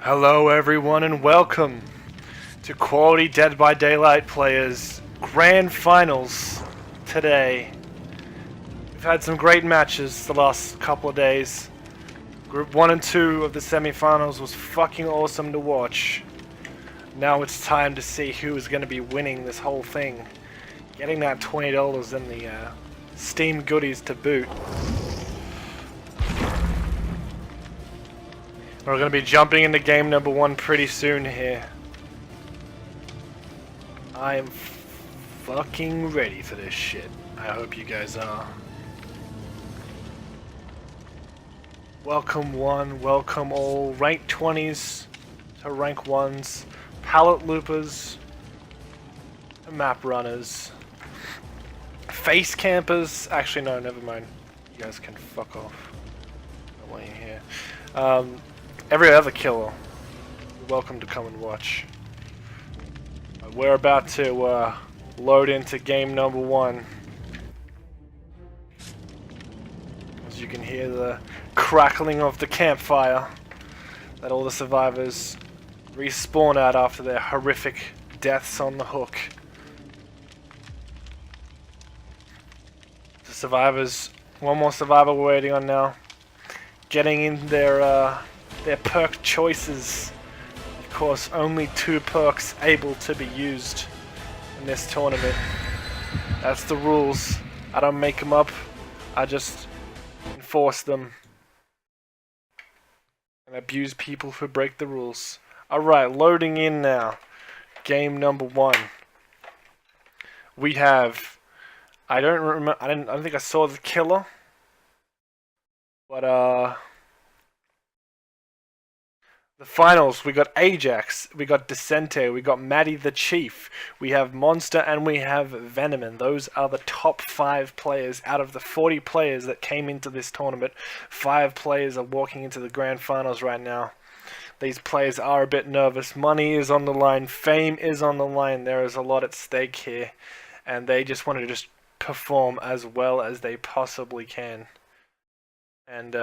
Hello everyone and welcome to Quality Dead by Daylight Players Grand Finals today. We've had some great matches the last couple of days. Group 1 and 2 of the semi-finals was fucking awesome to watch. Now it's time to see who is going to be winning this whole thing. Getting that $20 in the Steam goodies to boot. We're going to be jumping into game number 1 pretty soon here. I am fucking ready for this shit. I hope you guys are. Welcome one, welcome all. Rank 20s to rank 1s. Pallet loopers. Map runners. Face campers. Actually no, never mind. You guys can fuck off. I don't want you here. Every other killer, you're welcome to come and watch. We're about to load into game number 1. As you can hear the crackling of the campfire that all the survivors respawn at after their horrific deaths on the hook. The survivors, one more survivor we're waiting on now, getting in their perk choices. Of course, only 2 perks able to be used in this tournament. That's the rules. I don't make them up. I just enforce them. And abuse people who break the rules. Alright, loading in now. Game number 1. We have... I don't think I saw the killer. But the finals, we got Ajax, we got Decente, we got Maddie the Chief, we have Monster, and we have Venom. Those are the top 5 players out of the 40 players that came into this tournament. 5 players are walking into the grand finals right now. These players are a bit nervous. Money is on the line, fame is on the line. There is a lot at stake here, and they just want to just perform as well as they possibly can. And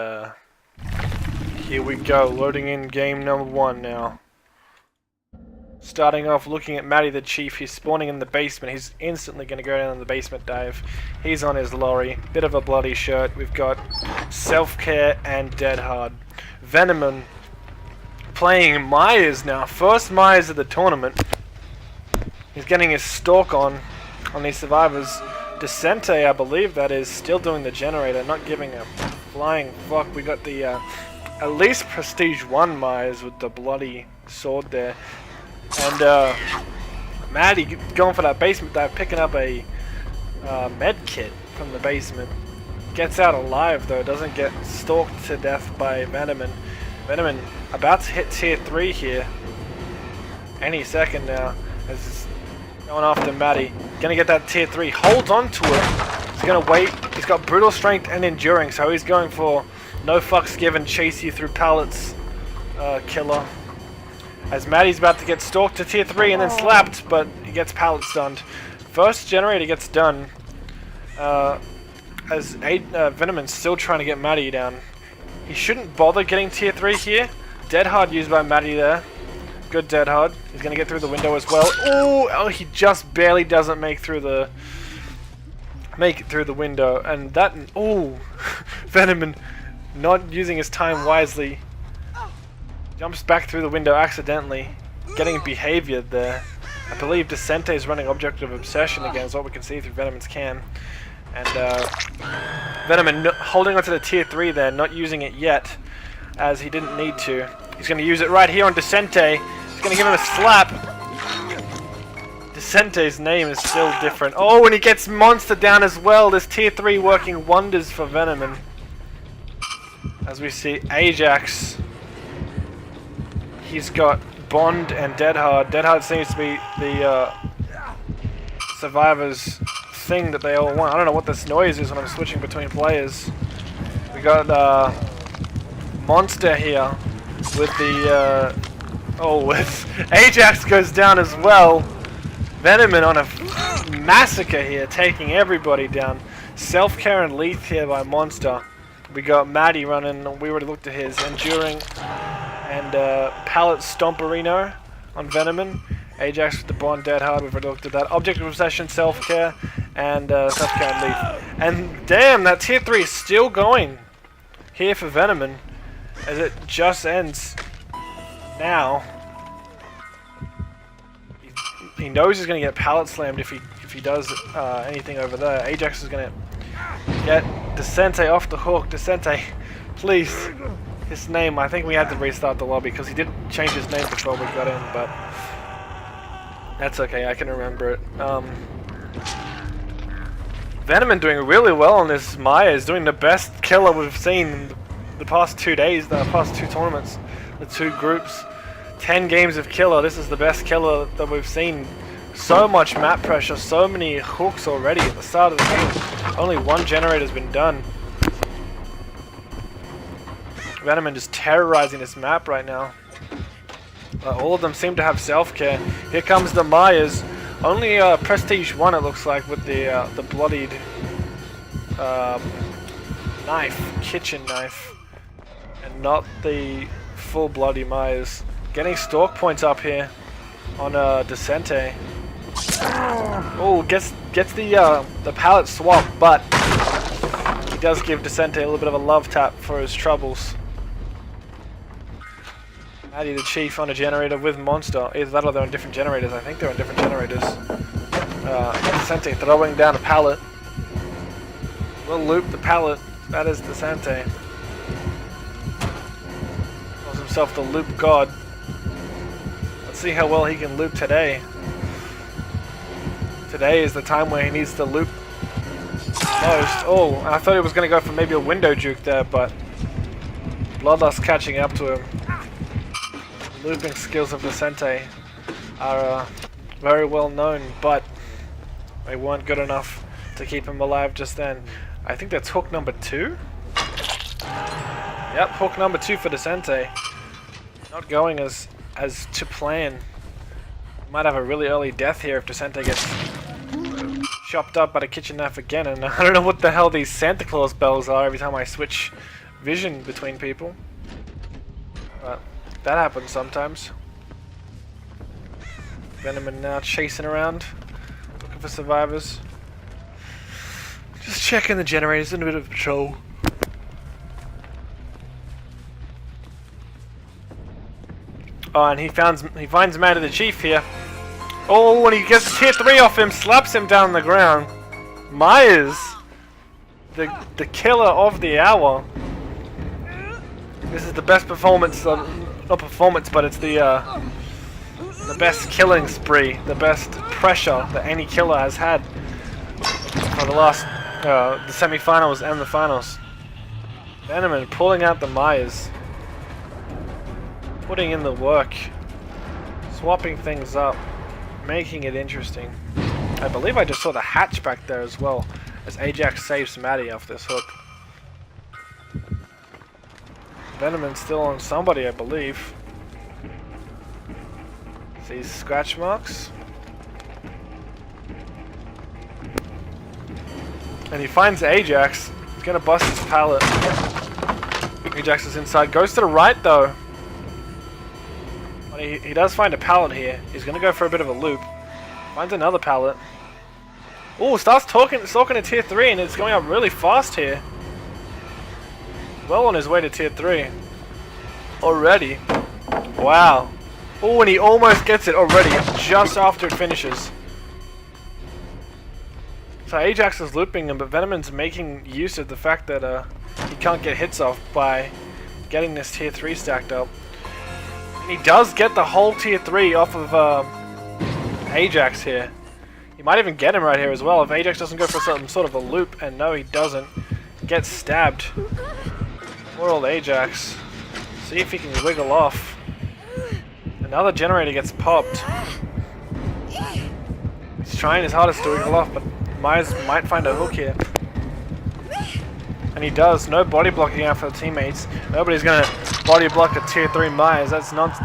here we go, loading in game number 1 now. Starting off looking at Matty the Chief. He's spawning in the basement. He's instantly going to go down in the basement dive. He's on his lorry. Bit of a bloody shirt. We've got Self-Care and Dead Hard. Venom playing Myers now. First Myers of the tournament. He's getting his stalk on these survivors. Decente, I believe that is, still doing the generator. Not giving a flying fuck. We got the... at least Prestige 1 Myers with the bloody sword there. And Maddie going for that basement dive, picking up a med kit from the basement. Gets out alive though, doesn't get stalked to death by Venom. Venom about to hit tier 3 here. Any second now. As he's going after Maddie. Gonna get that tier 3, holds on to it. He's gonna wait. He's got brutal strength and enduring, so he's going for no fucks given, chase you through pallets, killer. As Maddie's about to get stalked to tier 3 and then slapped, but he gets pallet stunned. First generator gets done. As Venom's still trying to get Maddie down. He shouldn't bother getting tier 3 here. Dead Hard used by Maddie there. Good Dead Hard. He's gonna get through the window as well. Oh, he just barely doesn't make it through the window. And that, Venom not using his time wisely, jumps back through the window accidentally, getting behaviored there. I believe Decente is running Object of Obsession again, is what we can see through Venom's cam. And Venom holding onto the tier 3 there, not using it yet, as he didn't need to. He's going to use it right here on Decente. He's going to give him a slap. Decente's name is still different. Oh, and he gets Monster down as well. This tier 3 working wonders for Venom. As we see Ajax, he's got Bond and Dead Hard. Dead Hard seems to be the survivors' thing that they all want. I don't know what this noise is when I'm switching between players. We got Monster here with the with Ajax goes down as well. Venom on a massacre here, taking everybody down. Self-Care and Leith here by Monster. We got Maddie running, we already looked at his enduring. And Pallet Stomperino on Venomon. Ajax with the Bond Dead Hard, we've already looked at that. Object of Obsession, Self-Care, and Self-Care and Leaf. And damn, that tier 3 is still going here for Venomon, as it just ends now. He knows he's going to get pallet slammed if he does anything over there. Ajax is going to get Descente off the hook. Descente, please. His name, I think we had to restart the lobby because he did change his name before we got in, but that's okay, I can remember it. Venomon doing really well on this Maya, is doing the best killer we've seen in the past 2 days, the past 2 tournaments, the 2 groups. 10 games of killer, this is the best killer that we've seen. So much map pressure, so many hooks already at the start of the game. Only 1 generator's been done. Venomon just terrorizing this map right now. All of them seem to have self-care. Here comes the Myers. Only Prestige 1 it looks like with the bloodied knife, kitchen knife. And not the full bloody Myers. Getting stalk points up here on Descente. Oh, gets the pallet swap, but he does give Descente a little bit of a love tap for his troubles. Maddie the Chief on a generator with Monster. Either that or they're on different generators. I think they're on different generators. Descente throwing down a pallet. We'll loop the pallet. That is Descente. Calls himself the loop god. Let's see how well he can loop today. Today is the time where he needs to loop most. Oh, I thought he was going to go for maybe a window juke there, but Bloodlust catching up to him. Looping skills of Descente are very well known, but they weren't good enough to keep him alive just then. I think that's hook number 2? Yep, hook number 2 for Descente. Not going as to plan. Might have a really early death here if Descente gets chopped up by the kitchen knife again, and I don't know what the hell these Santa Claus bells are every time I switch vision between people. But that happens sometimes. Venomon now chasing around, looking for survivors. Just checking the generators, in a bit of patrol. Oh, and he finds Maddie the Chief here. Oh, and he gets tier 3 off him, slaps him down the ground. Myers, the killer of the hour. This is the best performance, not performance, but it's the best killing spree, the best pressure that any killer has had for the last, the semi-finals and the finals. Venomon pulling out the Myers, putting in the work, swapping things up, making it interesting. I believe I just saw the hatch back there as well, as Ajax saves Maddie off this hook. Venomon's still on somebody, I believe. These scratch marks. And he finds Ajax. He's gonna bust his pallet. Ajax is inside. Goes to the right though. But he does find a pallet here. He's gonna go for a bit of a loop. Finds another pallet. Oh, starts talking to tier 3, and it's going up really fast here. Well on his way to tier 3. Already. Wow. Oh, and he almost gets it already, just after it finishes. So Ajax is looping him, but Venomon's making use of the fact that he can't get hits off by getting this tier 3 stacked up. And he does get the whole tier 3 off of Ajax here. He might even get him right here as well if Ajax doesn't go for some sort of a loop, and no, he doesn't. Gets stabbed. Poor old Ajax. See if he can wiggle off. Another generator gets popped. He's trying his hardest to wiggle off, but Myers might find a hook here. And he does. No body blocking out for the teammates. Nobody's gonna body block a tier 3 Myers. That's not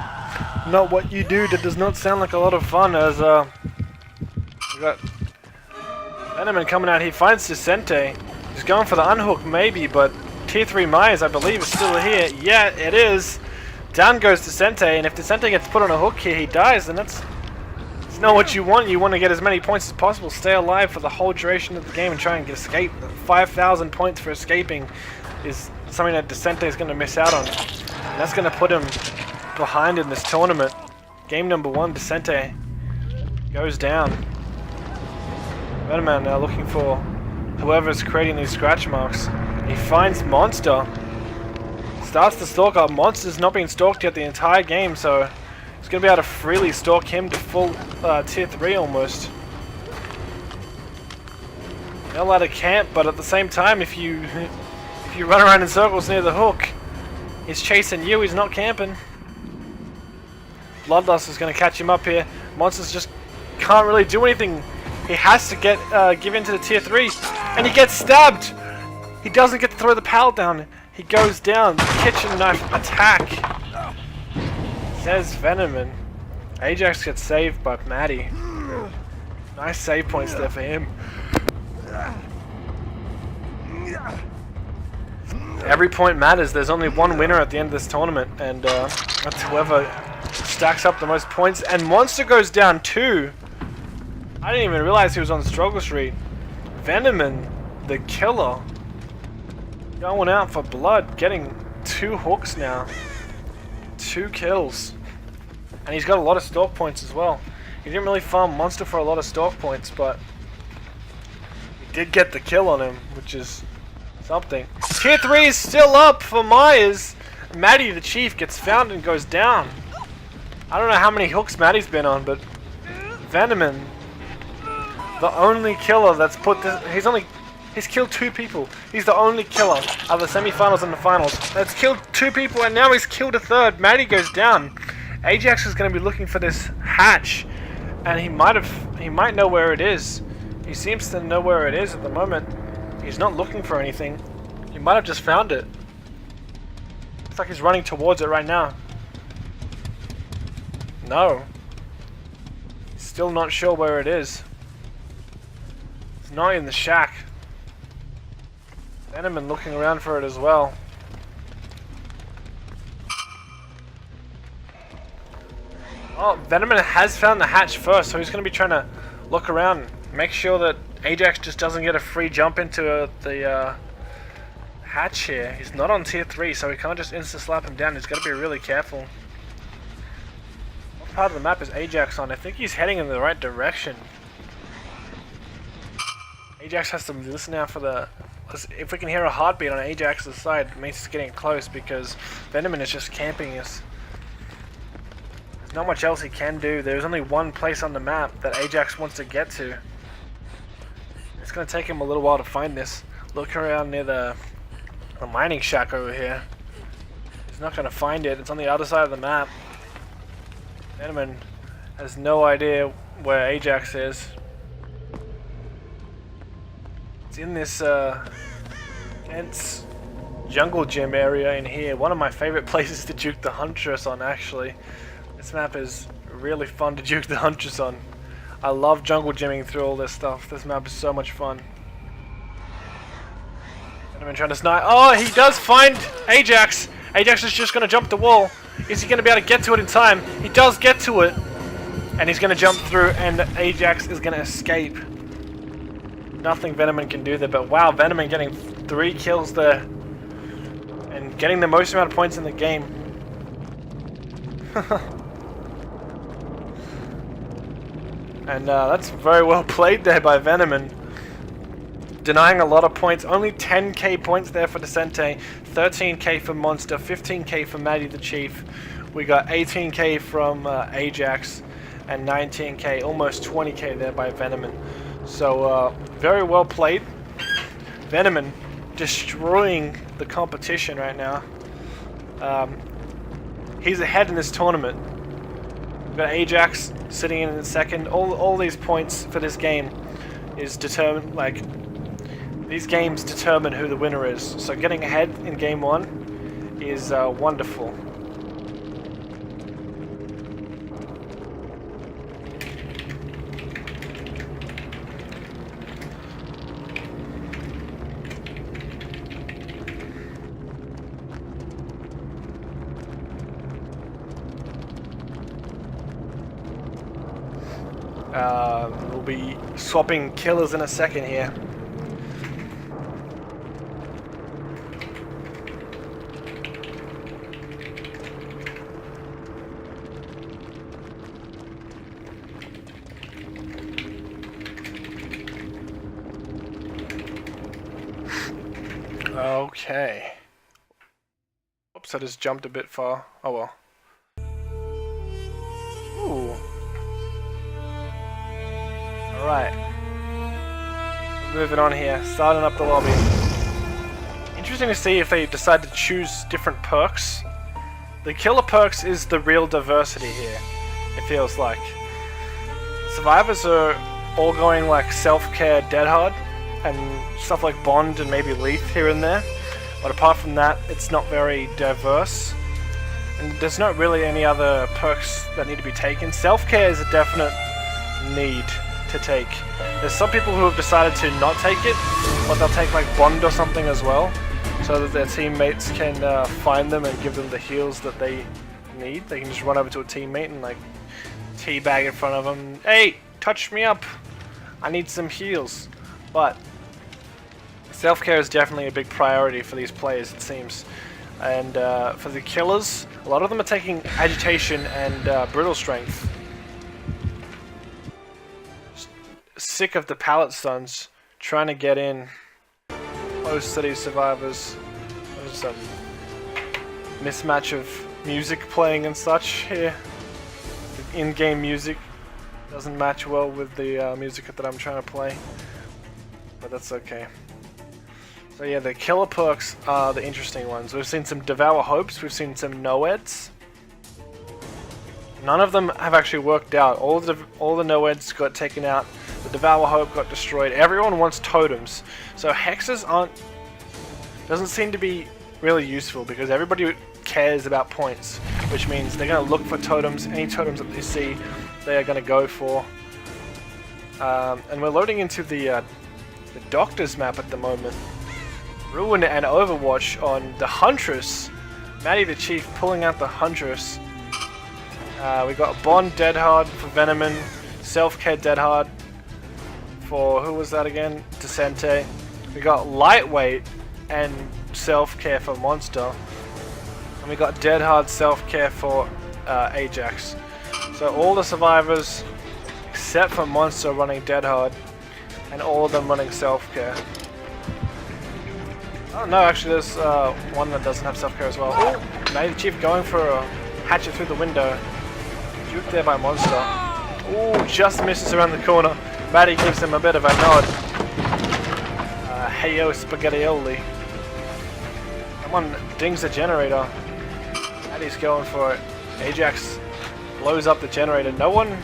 what you do. That does not sound like a lot of fun. As we got Venomon coming out. He finds Descente. He's going for the unhook maybe, but tier 3 Myers, I believe, is still here. Yeah, it is. Down goes Descente, and if Descente gets put on a hook here, he dies, and that's not what you want. You want to get as many points as possible, stay alive for the whole duration of the game and try and escape. 5,000 points for escaping is something that Descente is going to miss out on. And that's going to put him behind in this tournament. Game number 1, Descente goes down. Venomman now looking for whoever's creating these scratch marks. He finds Monster. Starts to stalk up. Monster's not being stalked yet the entire game, so he's going to be able to freely stalk him to full tier 3 almost. Not allowed to camp, but at the same time, if you run around in circles near the hook, he's chasing you, he's not camping. Bloodlust is going to catch him up here. Monsters just can't really do anything. He has to give in to the tier 3, and he gets stabbed. He doesn't get to throw the pallet down. He goes down. Kitchen knife attack. Says Venomman. Ajax gets saved by Maddie. Nice save points there for him. Every point matters. There's only one winner at the end of this tournament, and that's whoever stacks up the most points. And Monster goes down too. I didn't even realize he was on Struggle Street. Venomman, the killer, going out for blood, getting 2 hooks now. 2 kills. And he's got a lot of stalk points as well. He didn't really farm Monster for a lot of stalk points, but he did get the kill on him, which is something. Tier 3 is still up for Myers. Maddie the Chief gets found and goes down. I don't know how many hooks Maddie's been on, but Venomman, the only killer that's put this, he's killed 2 people. He's the only killer of the semi-finals and the finals that's killed 2 people, and now he's killed a 3rd. Maddie goes down. Ajax is going to be looking for this hatch, and he might know where it is. He seems to know where it is at the moment. He's not looking for anything. He might have just found it. Looks like he's running towards it right now. No. Still not sure where it is. It's not in the shack. Venomman looking around for it as well. Oh, Venomman has found the hatch first, so he's going to be trying to look around, make sure that Ajax just doesn't get a free jump into the hatch here. He's not on tier 3, so he can't just insta-slap him down. He's got to be really careful. What part of the map is Ajax on? I think he's heading in the right direction. Ajax has to listen out for the... If we can hear a heartbeat on Ajax's side, it means he's getting close, because Venomman is just camping us. There's not much else he can do. There's only one place on the map that Ajax wants to get to. It's going to take him a little while to find this. Look around near the mining shack over here. He's not going to find it. It's on the other side of the map. Venomman has no idea where Ajax is. It's in this dense jungle gym area in here. One of my favorite places to juke the Huntress on, actually. This map is really fun to juke the Huntress on. I love jungle gymming through all this stuff. This map is so much fun. Venomman trying to snipe. Oh, he does find Ajax. Ajax is just going to jump the wall. Is he going to be able to get to it in time? He does get to it. And he's going to jump through, and Ajax is going to escape. Nothing Venomman can do there, but wow, Venomman getting 3 kills there. And getting the most amount of points in the game. And that's very well played there by Venomman. Denying a lot of points. Only 10k points there for Descente. 13k for Monster. 15k for Maddie the Chief. We got 18k from Ajax. And 19k, almost 20k there by Venomman. So, very well played. Venomman destroying the competition right now. He's ahead in this tournament. We've got Ajax sitting in second. All these points for this game is determined, like, these games determine who the winner is. So getting ahead in game 1 is wonderful. We'll be swapping killers in a second here. Okay. Oops, I just jumped a bit far. Oh well. Ooh. Alright. Moving on here. Starting up the lobby. Interesting to see if they decide to choose different perks. The killer perks is the real diversity here, it feels like. Survivors are all going like self-care dead hard and stuff like Bond and maybe Leaf here and there. But apart from that, it's not very diverse. And there's not really any other perks that need to be taken. Self-care is a definite need to take. There's some people who have decided to not take it, but they'll take like Bond or something as well, so that their teammates can find them and give them the heals that they need. They can just run over to a teammate and like teabag in front of them. Hey, touch me up! I need some heals. But self-care is definitely a big priority for these players, it seems. And for the killers, a lot of them are taking agitation and brittle strength. Sick of the pallet stuns trying to get in close to these survivors. There's some mismatch of music playing and such here. The in-game music doesn't match well with the music that I'm trying to play, but that's okay. So yeah, the killer perks are the interesting ones. We've seen some Devour Hopes, we've seen some Noeds. None of them have actually worked out. All the Noeds got taken out. The Devour Hope got destroyed. Everyone wants totems. So hexes doesn't seem to be really useful because everybody cares about points, which means they're going to look for totems. Any totems that they see, they are going to go for. And we're loading into the Doctor's map at the moment. Ruin and Overwatch on the Huntress. Maddie the Chief pulling out the Huntress. We got Bond Dead Hard for Venomon, Self-Care Dead Hard for, who was that again? Decente. We got Lightweight and Self-Care for Monster. And we got Dead Hard Self-Care for Ajax. So all the survivors, except for Monster, running Dead Hard, and all of them running Self-Care. Oh no, actually there's one that doesn't have Self-Care as well. Oh, Maddie the Chief going for a hatchet through the window. Juke there by Monster. Oh, just misses around the corner. Maddie gives him a bit of a nod. Heyo Spaghettioli. Someone dings the generator. Maddie's going for it. Ajax blows up the generator. No one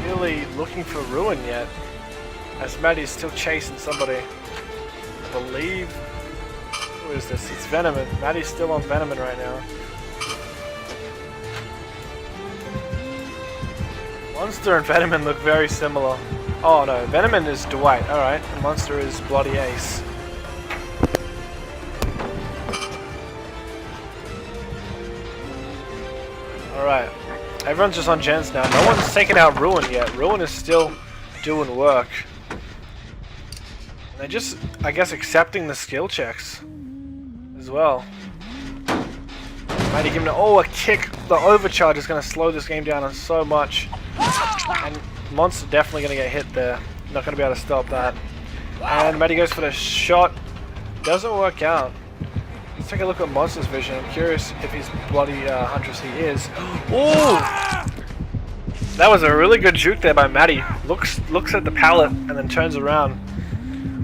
really looking for Ruin yet, as Maddie's still chasing somebody. I believe... who is this? It's Venomon. Maddie's still on Venomon right now. Monster and Venomon look very similar. Oh no, Venomon is Dwight, alright, and Monster is Bloody Ace. Alright, everyone's just on gens now. No one's taken out Ruin yet. Ruin is still doing work. They're just, I guess, accepting the skill checks as well. Mighty giving it, oh, a kick. The overcharge is going to slow this game down so much. And Monster definitely going to get hit there. Not going to be able to stop that. And Maddie goes for the shot. Doesn't work out. Let's take a look at Monster's vision. I'm curious if he's bloody Huntress. He is. Ooh! That was a really good juke there by Maddie. Looks at the pallet and then turns around.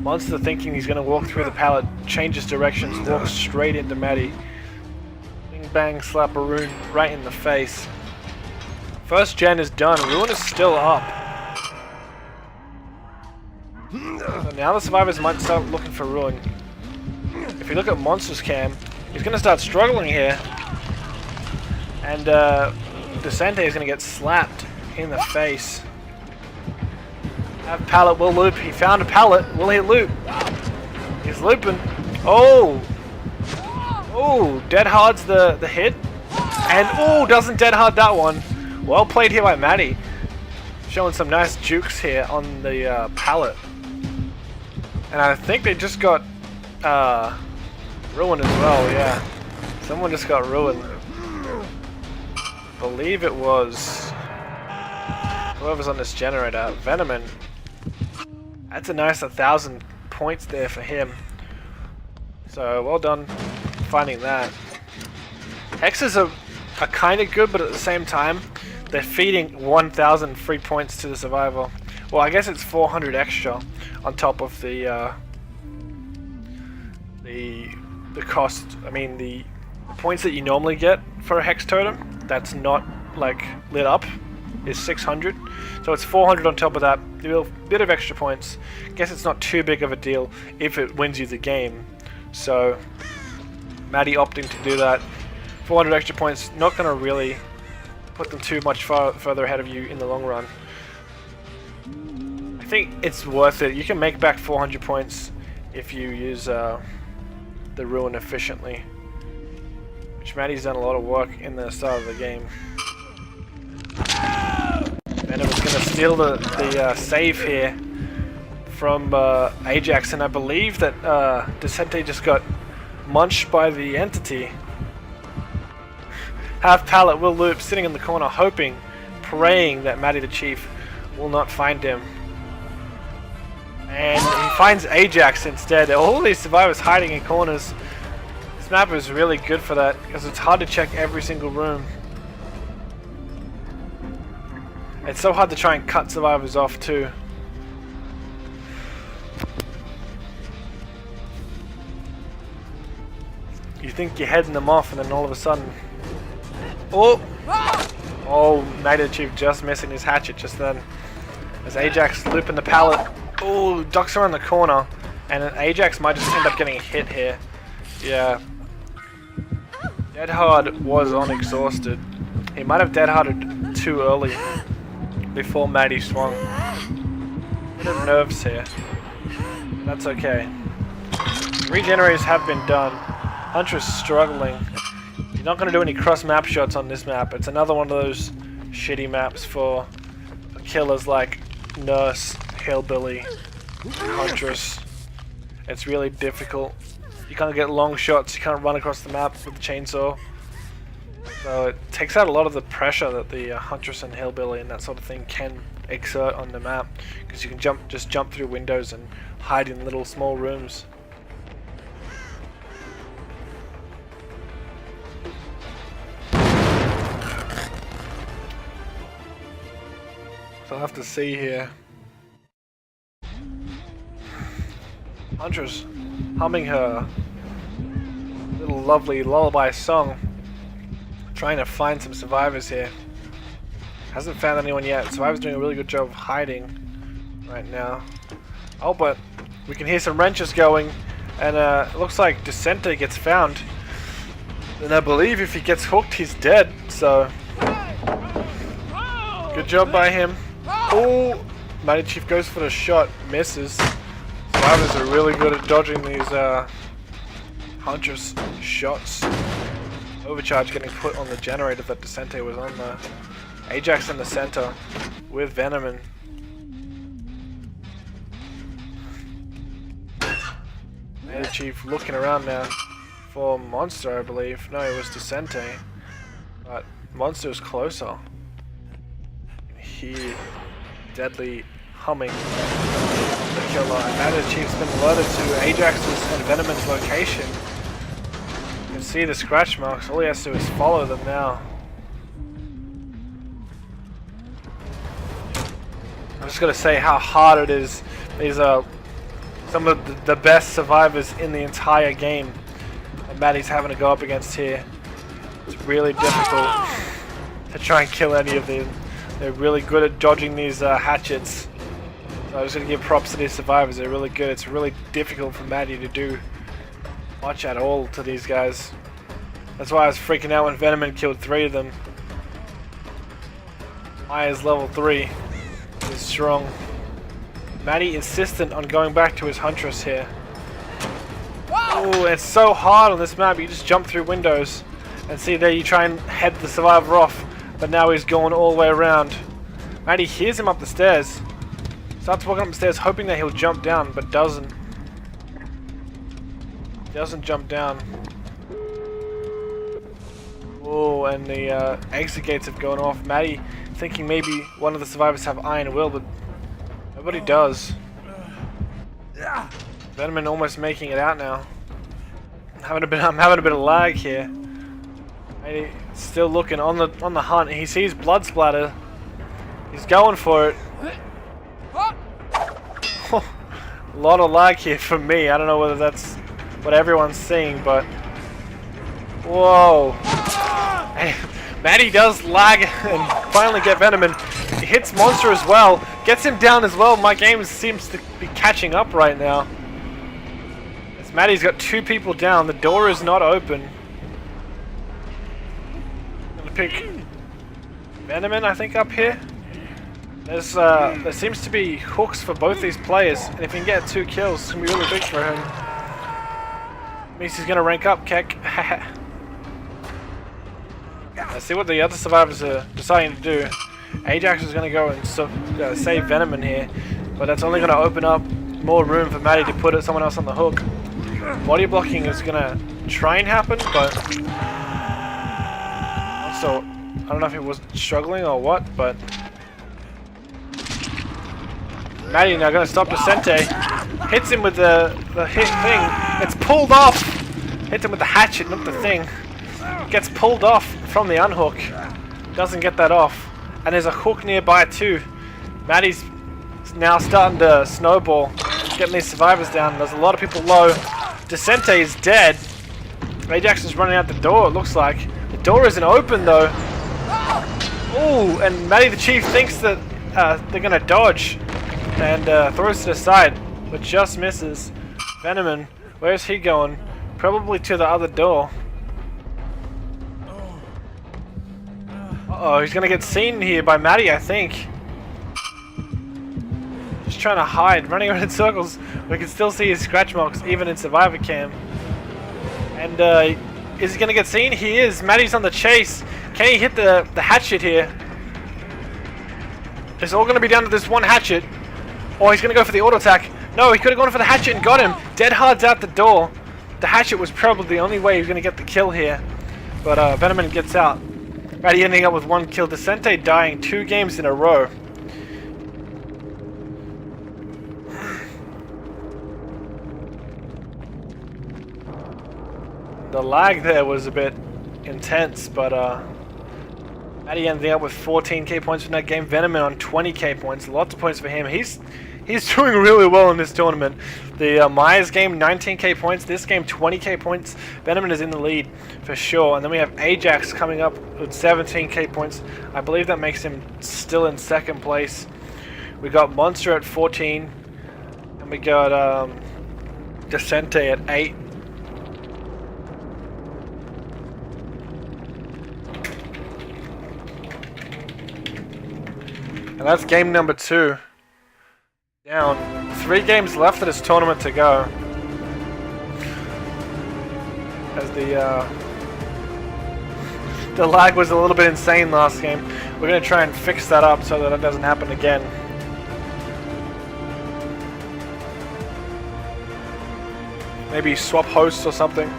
Monster thinking he's going to walk through the pallet, changes directions, walks straight into Maddie. Bing bang, slap a Rune right in the face. First gen is done. Ruin is still up. So now the survivors might start looking for Ruin. If you look at Monster's cam, he's going to start struggling here. And Decente is going to get slapped in the face. Have pallet, will loop. He found a pallet. Will he loop? He's looping. Oh! Oh, Dead Hard's the hit. And oh, doesn't Dead Hard that one. Well played here by Maddie. showing some nice jukes here on the pallet. And I think they just got ruined as well, yeah. Someone just got ruined. Believe it was whoever's on this generator. Venomon. That's a nice 1,000 points there for him. So well done finding that. Hexes are kind of good, but at the same time, they're feeding 1,000 free points to the survivor. Well, I guess it's 400 extra on top of the cost. I mean, the points that you normally get for a hex totem that's not like lit up is 600. So it's 400 on top of that. A little bit of extra points. Guess it's not too big of a deal if it wins you the game. So Maddie opting to do that. 400 extra points, not going to really put them too much further ahead of you in the long run. I think it's worth it. You can make back 400 points if you use the ruin efficiently. Which Maddie's done a lot of work in the start of the game. And it was going to steal the save here from Ajax, and I believe that Decente just got munched by the entity. Half pallet will loop, sitting in the corner, hoping, praying that Matty the Chief will not find him. And he finds Ajax instead. All these survivors hiding in corners. This map is really good for that, because it's hard to check every single room. It's so hard to try and cut survivors off too. You think you're heading them off, and then all of a sudden... Oh! Oh, Matty the Chief just missing his hatchet just then. As Ajax looping the pallet. Oh, ducks around the corner. And then Ajax might just end up getting a hit here. Yeah. Dead Hard was on exhausted. He might have dead harded too early before Matty swung. A bit of nerves here. That's okay. Regenerators have been done. Huntress struggling. You're not going to do any cross map shots on this map. It's another one of those shitty maps for killers like Nurse, Hillbilly, Huntress. It's really difficult. You can't get long shots, you can't run across the map with the chainsaw. So it takes out a lot of the pressure that the Huntress and Hillbilly and that sort of thing can exert on the map. Because you can just jump through windows and hide in little small rooms. So I'll have to see here. Huntress humming her little lovely lullaby song, trying to find some survivors here. Hasn't found anyone yet. Survivor's doing a really good job of hiding right now. Oh, but we can hear some wrenches going, and it looks like Decente gets found. And I believe if he gets hooked, he's dead. So good job by him. Oh, Matty Chief goes for the shot, misses. Survivors are really good at dodging these Huntress shots. Overcharge getting put on the generator that Decente was on there. Ajax in the center with Venomon. Matty Chief looking around now for Monster, I believe. No, it was Decente. But Monster's closer. He deadly humming the killer, and Matty Chief's been alerted to Ajax's and Venomon's location. You can see the scratch marks. All he has to do is follow them now. I'm just gonna say how hard it is. These are some of the best survivors in the entire game, and Matty's having to go up against here. It's really difficult to try and kill any of them. They're really good at dodging these hatchets. So I'm just going to give props to these survivors. They're really good. It's really difficult for Matty to do much at all to these guys. That's why I was freaking out when Venomon killed 3 of them. Maya's level 3 is strong. Matty insistent on going back to his Huntress here. Oh, it's so hard on this map. You just jump through windows. And see there, you try and head the survivor off. But now he's going all the way around. Maddie hears him up the stairs. Starts walking up the stairs hoping that he'll jump down, but doesn't. Doesn't jump down. Oh, and the exit gates have gone off. Maddie thinking maybe one of the survivors have iron will, but nobody does. Venomman almost making it out now. I'm having a bit of lag here. Maddie still looking on the hunt. He sees blood splatter. He's going for it. A lot of lag here for me. I don't know whether that's what everyone's seeing, but whoa. Maddie does lag and finally get Venomman. He hits Monster as well. Gets him down as well. My game seems to be catching up right now. As Maddie's got 2 people down. The door is not open. I'm gonna pick Venomman, I think, up here. There seems to be hooks for both these players, and if he can get 2 kills, it's gonna be really big for him. Means he's gonna rank up, Keck. Let's see what the other survivors are deciding to do. Ajax is gonna go and save Venomman here, but that's only gonna open up more room for Maddie to put someone else on the hook. Body blocking is gonna try and happen, but also I don't know if he was struggling or what, but Maddie now gonna stop Vicente. Hits him with the hit thing. It's pulled off. Hits him with the hatchet, not the thing. Gets pulled off from the unhook. Doesn't get that off. And there's a hook nearby too. Maddie's now starting to snowball, getting these survivors down. There's a lot of people low. Vicente is dead. Ajax is running out the door, it looks like. The door isn't open though. Ooh, and Maddie the Chief thinks that they're gonna dodge. And throws it aside, but just misses. Venomman, where's he going? Probably to the other door. Uh-oh, he's gonna get seen here by Maddie, I think. Just trying to hide, running around in circles. We can still see his scratch marks, even in Survivor Cam. And is he gonna get seen? He is. Maddie's on the chase. Can he hit the hatchet here? It's all gonna be down to this one hatchet. Or he's gonna go for the auto attack. No, he could have gone for the hatchet and got him. Dead Hard's out the door. The hatchet was probably the only way he was gonna get the kill here. But Venomman gets out. Maddie ending up with 1 kill. Vicente dying 2 games in a row. The lag there was a bit intense, but Maddie ending up with 14k points in that game. Venomman on 20k points. Lots of points for him. He's doing really well in this tournament. The Myers game, 19k points. This game, 20k points. Venomman is in the lead for sure. And then we have Ajax coming up with 17k points. I believe that makes him still in 2nd place. We got Monster at 14. And we got Vicente at 8. And that's game number 2. Down. 3 games left of this tournament to go. As the lag was a little bit insane last game. We're going to try and fix that up so that it doesn't happen again. Maybe swap hosts or something.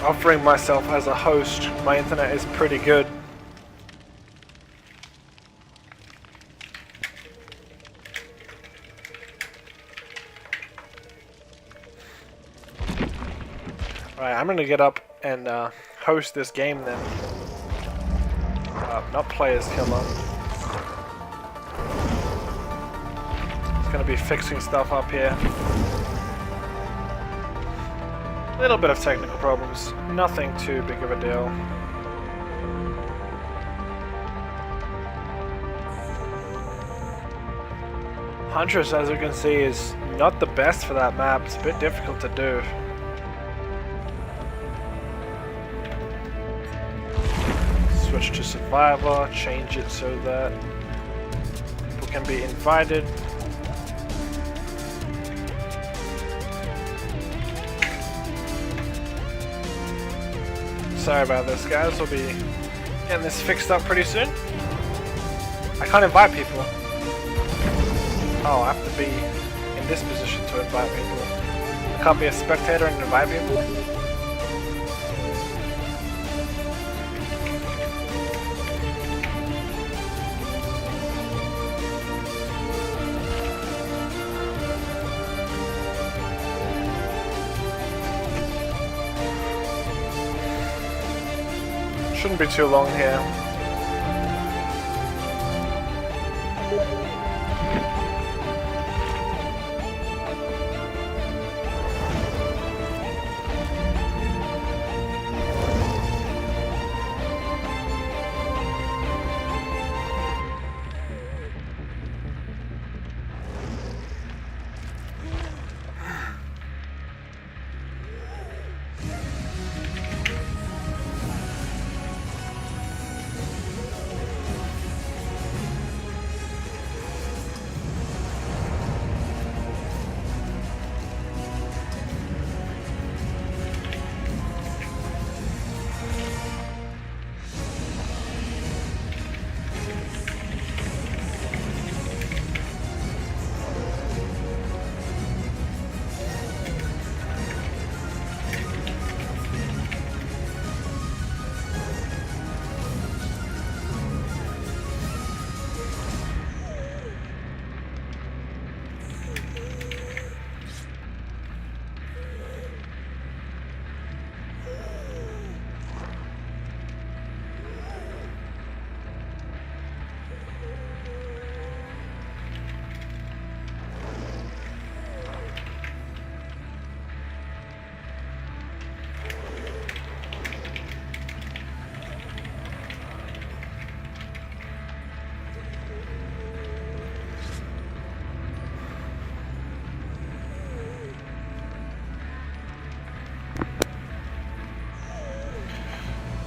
Offering myself as a host, my internet is pretty good. Alright, I'm gonna get up and host this game then. Not players killer. It's gonna be fixing stuff up here. A little bit of technical problems, nothing too big of a deal. Huntress, as you can see, is not the best for that map. It's a bit difficult to do. Switch to Survivor, change it so that people can be invited. Sorry about this, guys. We'll be getting this fixed up pretty soon. I can't invite people. Oh, I have to be in this position to invite people. I can't be a spectator and invite people. Shouldn't be too long here.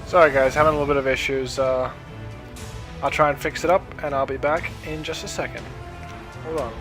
Sorry guys, having a little bit of issues. I'll try and fix it up and I'll be back in just a second. Hold on.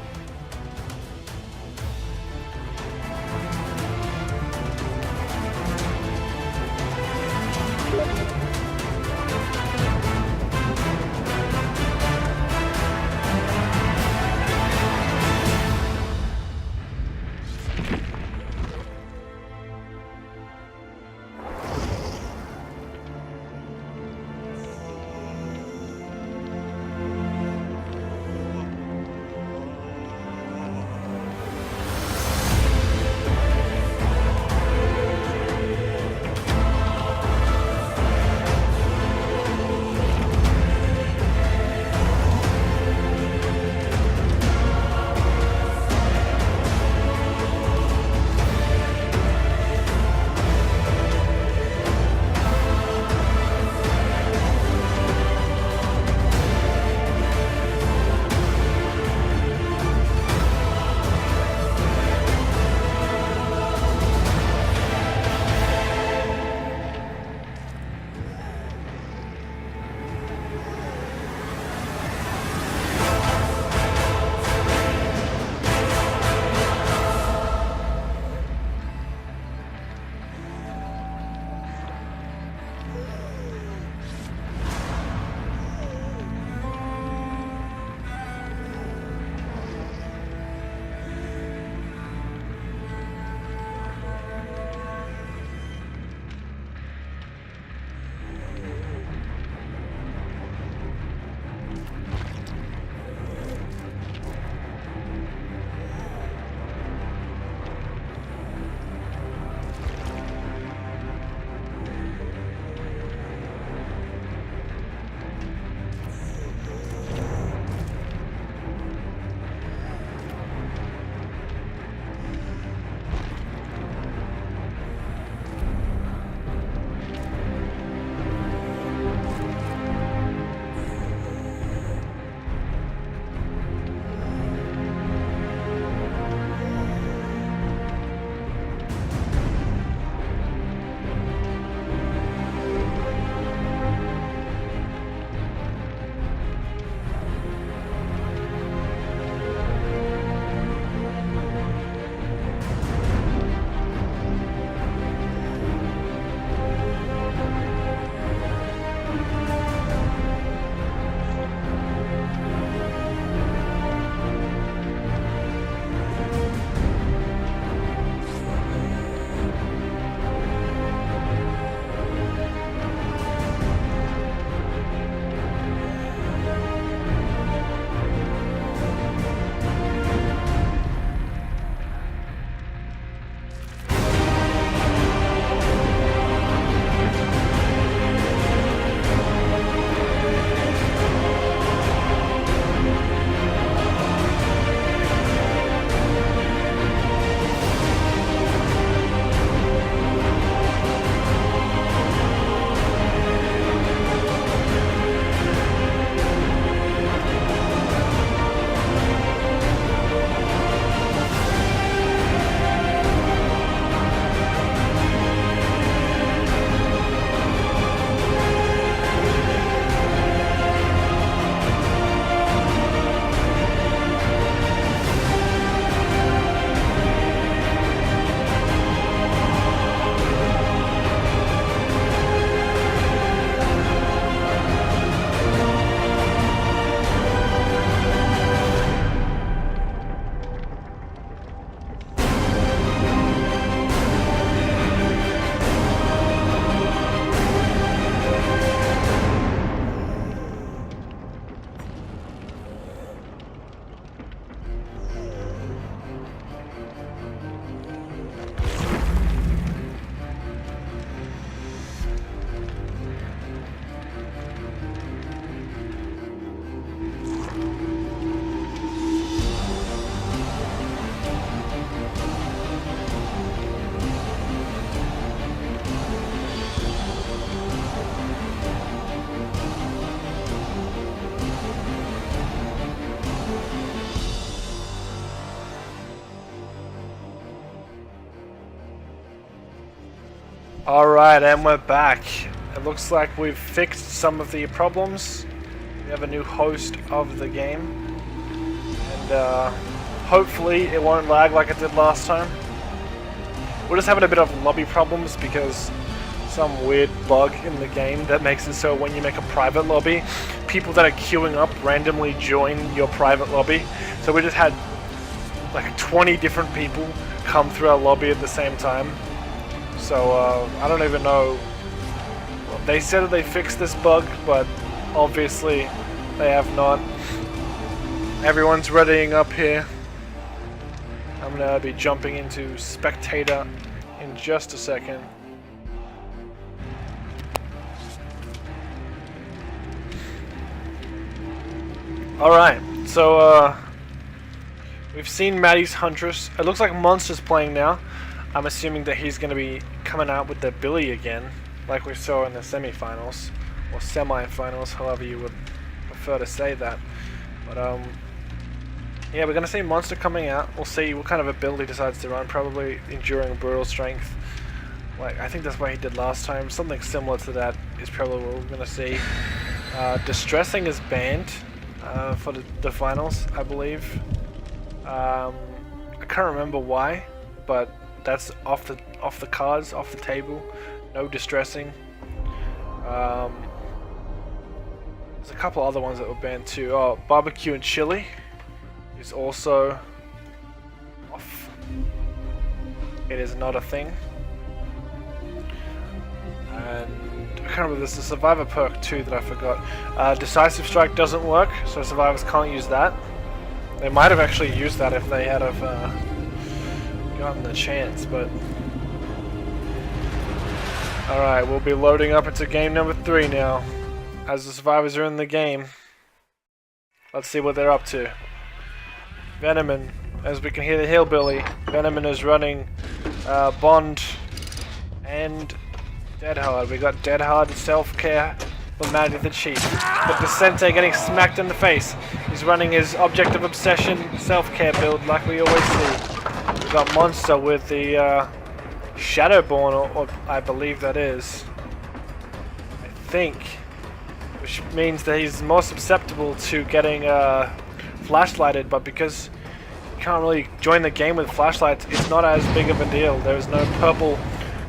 Alright, and we're back. It looks like we've fixed some of the problems. We have a new host of the game. And hopefully it won't lag like it did last time. We're just having a bit of lobby problems because some weird bug in the game that makes it so when you make a private lobby, people that are queuing up randomly join your private lobby. So we just had like 20 different people come through our lobby at the same time. So I don't even know. They said that they fixed this bug, but obviously they have not. Everyone's readying up here. I'm gonna be jumping into spectator in just a second. Alright, so we've seen Maddie's Huntress. It looks like Monster's playing now. I'm assuming that he's going to be coming out with the Billy again, like we saw in the semi-finals, or semi-finals, however you would prefer to say that. But yeah, we're going to see Monster coming out. We'll see what kind of a build he decides to run, probably Enduring Brutal Strength. Like, I think that's what he did last time. Something similar to that is probably what we're going to see. Distressing is banned for the finals, I believe. I can't remember why, but that's off the cards, off the table. No distressing. There's a couple other ones that were banned too. Oh, barbecue and chili is also off. It is not a thing. And I can't remember, there's a survivor perk too that I forgot. Decisive strike doesn't work, so survivors can't use that. They might have actually used that if they had have gotten the chance, but alright, we'll be loading up into game number 3 now, as the survivors are in the game. Let's see what they're up to. Venomon, as we can hear the hillbilly, Venomon is running Bond and Dead Hard. We got Dead Hard Self-Care for Maddie the Chief. But Vicente getting smacked in the face. He's running his Object of Obsession Self-Care build like we always see. We got Monster with the Shadowborn, or I believe that is. I think. Which means that he's more susceptible to getting flashlighted, but because you can't really join the game with flashlights, it's not as big of a deal. There's no purple,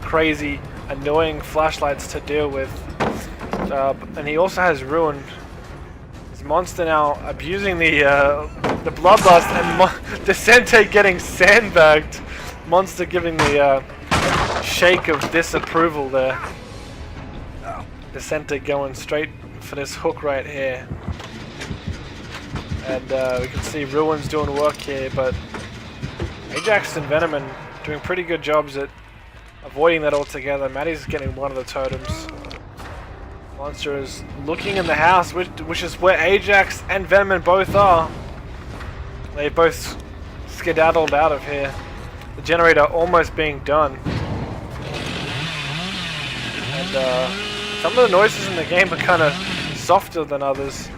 crazy, annoying flashlights to deal with. And he also has Ruin. His Monster now abusing the Bloodlust, and Vicente getting sandbagged. Monster giving the shake of disapproval there. Vicente going straight for this hook right here. And we can see Ruin's doing work here, but Ajax and Venomon doing pretty good jobs at avoiding that altogether. Maddie's getting one of the totems. Monster is looking in the house, which is where Ajax and Venomon both are. They both skedaddled out of here. The generator almost being done. And some of the noises in the game are kind of softer than others.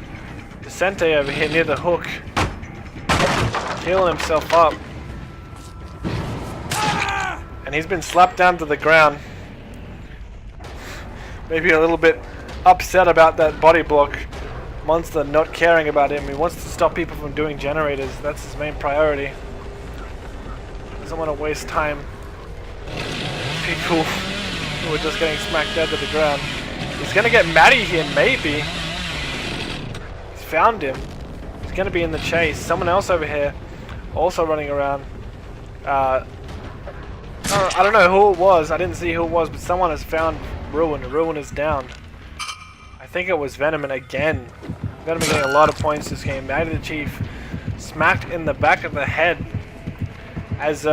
Vicente over here near the hook, healing himself up. And he's been slapped down to the ground. Maybe a little bit upset about that body block. Monster not caring about him. He wants to stop people from doing generators. That's his main priority. Doesn't want to waste time with people who are just getting smacked dead to the ground. He's gonna get Maddie here, maybe. He's found him. He's gonna be in the chase. Someone else over here also running around. I don't know who it was. I didn't see who it was, but someone has found Ruin. Ruin is down. I think it was Venomon again. Venomon getting a lot of points this game. Maddie the Chief smacked in the back of the head as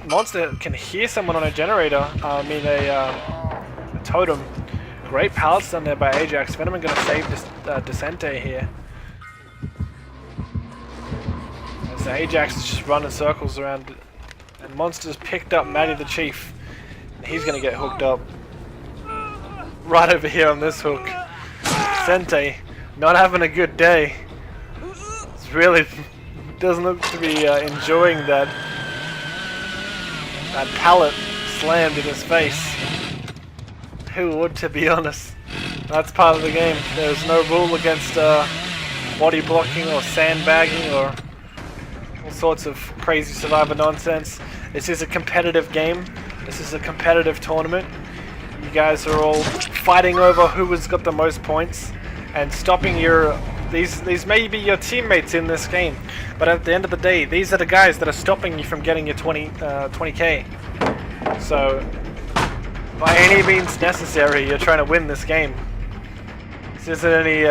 Monster can hear someone on a generator. A totem. Great pallet stun there by Ajax. Venomon gonna save this Vicente here. As Ajax is just running circles around. And Monster's picked up Maddie the Chief. He's gonna get hooked up. Right over here on this hook. Vicente not having a good day. It's really doesn't look to be enjoying that pallet slammed in his face. Who would, to be honest? That's part of the game. There's no rule against body blocking or sandbagging or all sorts of crazy survivor nonsense. This is a competitive game. This is a competitive tournament. You guys are all fighting over who has got the most points and stopping your... These may be your teammates in this game, but at the end of the day, these are the guys that are stopping you from getting your 20k. So, by any means necessary, you're trying to win this game. This isn't any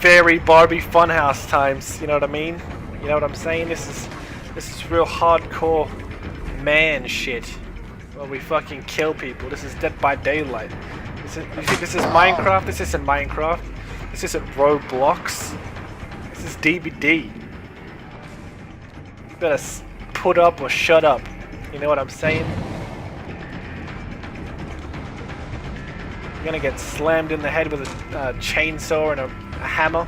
fairy Barbie funhouse times. You know what I mean? You know what I'm saying? This is real hardcore man shit. Where we fucking kill people. This is Dead by Daylight. You think this is Minecraft? This isn't Minecraft. This isn't Roblox. This is DBD. You better put up or shut up. You know what I'm saying? You're gonna get slammed in the head with a chainsaw and a hammer.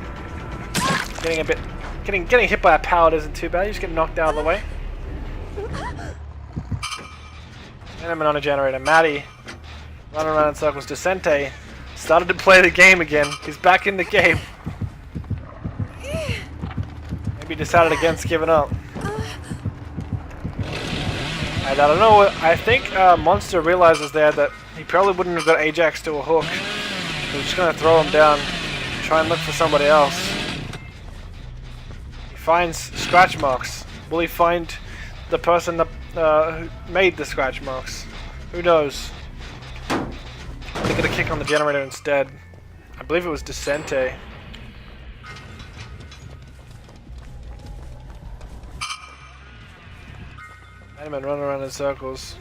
Getting hit by a pallet isn't too bad. You just get knocked out of the way. Enemy on a generator. Maddie running around in circles. Decente started to play the game again. He's back in the game. Maybe decided against giving up. And I don't know. I think Monster realizes there that he probably wouldn't have got Ajax to a hook. He's just gonna throw him down. Try and look for somebody else. He finds scratch marks. Will he find the person that who made the scratch marks? Who knows? They get a kick on the generator instead. I believe it was Decente. Enderman running around in circles.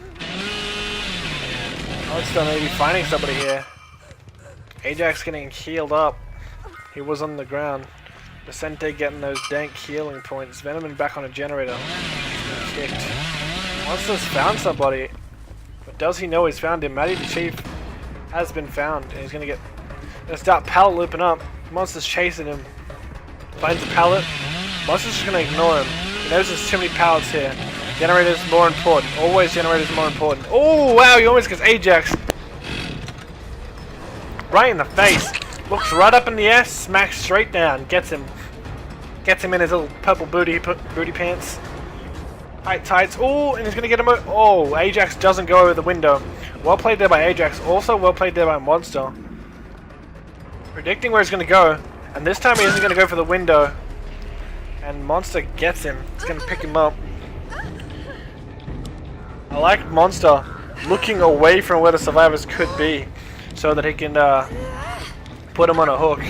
Monster maybe finding somebody here. Ajax getting healed up. He was on the ground. Decente getting those dank healing points. Venomman back on a generator. Kicked. Monster's found somebody. But does he know he's found him? Matty the Chief has been found. And he's gonna start pallet looping up. Monster's chasing him. Finds a pallet. Monster's just gonna ignore him. He knows there's too many pallets here. Generator's more important. Always generator's more important. Oh wow, he almost gets Ajax. Right in the face. Looks right up in the air, smacks straight down. Gets him in his little purple booty pants. Tight tights. Oh, and he's gonna get him. Oh, Ajax doesn't go over the window. Well played there by Ajax. Also well played there by Monster. Predicting where he's gonna go, and this time he isn't gonna go for the window. And Monster gets him. He's gonna pick him up. I like Monster looking away from where the survivors could be, so that he can put him on a hook.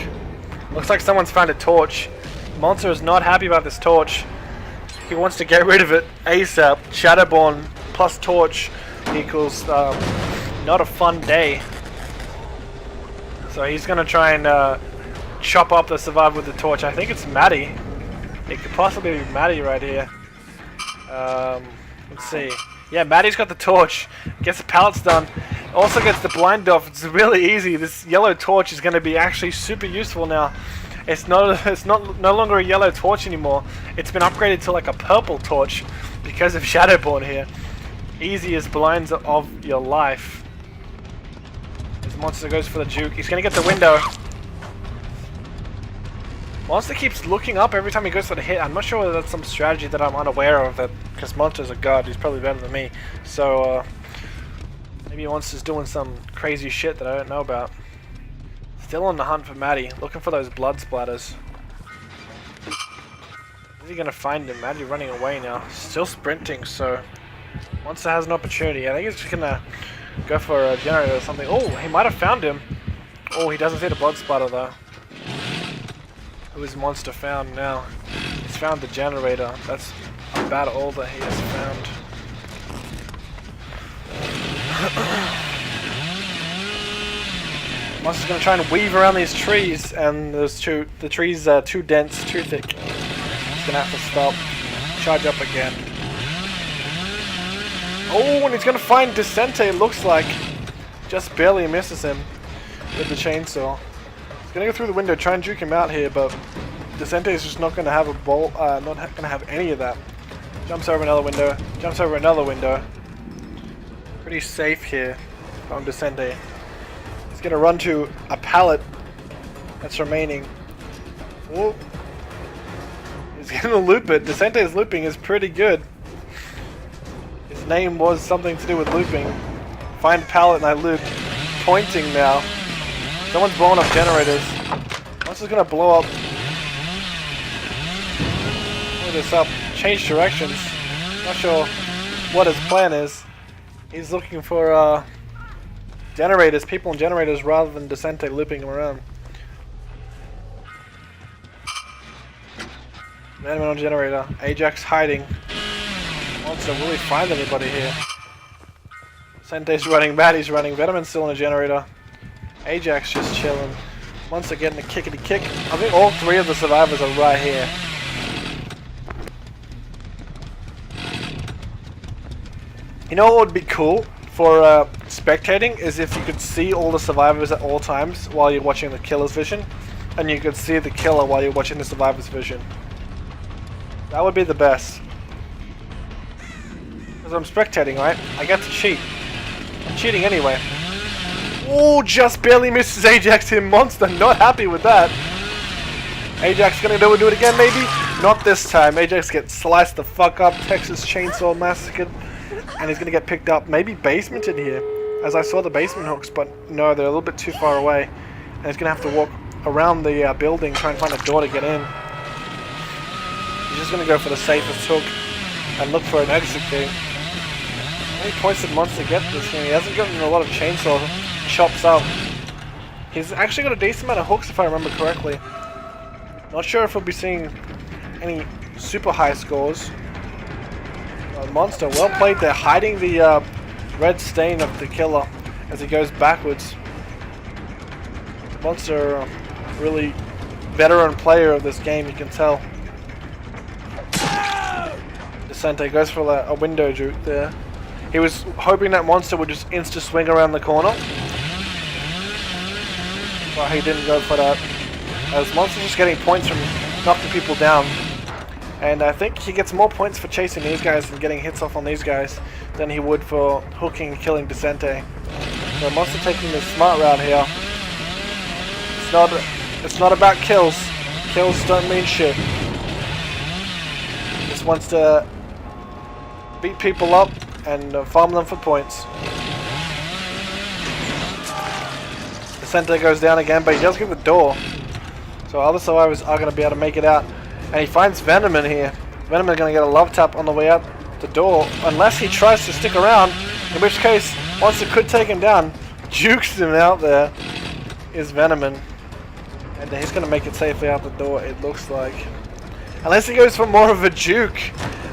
Looks like someone's found a torch. Monster is not happy about this torch. He wants to get rid of it ASAP. Shadowborn plus torch equals not a fun day. So he's gonna try and chop up the survivor with the torch. I think it's Maddie. It could possibly be Maddie right here. Let's see. Yeah, Maddie's got the torch. Gets the pallets done. Also gets the blind off. It's really easy. This yellow torch is going to be actually super useful now. It's no longer a yellow torch anymore. It's been upgraded to like a purple torch because of Shadowborn here. Easiest blinds of your life. This monster goes for the juke. He's going to get the window. Monster keeps looking up every time he goes for the hit. I'm not sure whether that's some strategy that I'm unaware of, that because Monster's a god, he's probably better than me. So maybe Monster's doing some crazy shit that I don't know about. Still on the hunt for Maddie, looking for those blood splatters. Is he gonna find him? Maddie running away now. Still sprinting, so Monster has an opportunity. I think he's just gonna go for a generator or something. Oh, he might have found him. Oh, he doesn't see the blood splatter though. Who is Monster found now? He's found the generator. That's about all that he has found. Monster's gonna try and weave around these trees, and the trees are too dense, too thick. He's gonna have to stop, charge up again. Oh, and he's gonna find Decente, it looks like. Just barely misses him with the chainsaw. He's gonna go through the window, try and juke him out here, but Decente is just not gonna have a ball, not gonna have any of that. Jumps over another window, jumps over another window. Pretty safe here on Decente. He's gonna run to a pallet that's remaining. Whoa. He's gonna loop it. Decente's looping is pretty good. His name was something to do with looping. Find pallet and I loop. Pointing now. Someone's blowing up generators. Once it's gonna blow up. Blow this up. Change directions. Not sure what his plan is. He's looking for generators, people in generators, rather than Decente looping him around. Man on generator. Ajax hiding. Monster, will he find anybody here? Decente's running, Maddie's running, Venom's still in a generator. Ajax just chilling. Monster getting a kickity kick. I think all three of the survivors are right here. You know what would be cool for spectating is if you could see all the survivors at all times while you're watching the killer's vision, and you could see the killer while you're watching the survivor's vision. That would be the best. Because I'm spectating, right? I get to cheat. I'm cheating anyway. Oh, just barely misses Ajax here. Monster, not happy with that. Ajax gonna do it again, maybe? Not this time. Ajax gets sliced the fuck up. Texas Chainsaw massacred. And he's gonna get picked up. Maybe basemented here. As I saw the basement hooks, but no, they're a little bit too far away. And he's gonna have to walk around the building, try and find a door to get in. He's just gonna go for the safest hook and look for an exit key. How many points did Monster get this game? He hasn't gotten a lot of chainsaw chops up. He's actually got a decent amount of hooks if I remember correctly. Not sure if we'll be seeing any super high scores. Monster, well played there, hiding the red stain of the killer as he goes backwards. Monster, really veteran player of this game, you can tell. Decente goes for a window juke there. He was hoping that Monster would just insta swing around the corner, but he didn't go for that. As Monster's just getting points from knocking people down. And I think he gets more points for chasing these guys and getting hits off on these guys than he would for hooking and killing Decente. So Monster taking the smart route here. It's not about kills. Kills don't mean shit. Just wants to beat people up and farm them for points. Decente goes down again, but he does get the door. So other survivors are going to be able to make it out. And he finds Venom in here. Venom is going to get a love tap on the way out the door, unless he tries to stick around, in which case, Monster could take him down. Jukes him out there is Venom, and he's going to make it safely out the door, it looks like. Unless he goes for more of a juke.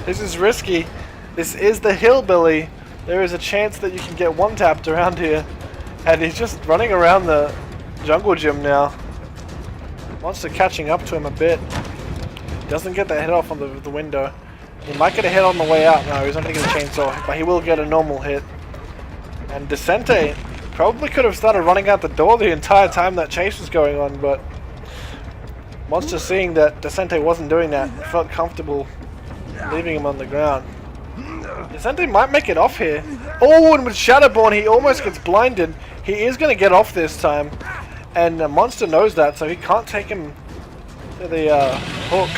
This is risky. This is the hillbilly. There is a chance that you can get one tapped around here. And he's just running around the jungle gym now. Monster catching up to him a bit. Doesn't get the hit off on the window. He might get a hit on the way out. No, he's not going to get a chainsaw, but he will get a normal hit. And Decente probably could have started running out the door the entire time that chase was going on, but Monster, seeing that Decente wasn't doing that, felt comfortable leaving him on the ground. Decente might make it off here. Oh, and with Shadowborn, he almost gets blinded. He is going to get off this time, and Monster knows that, so he can't take him to the hook.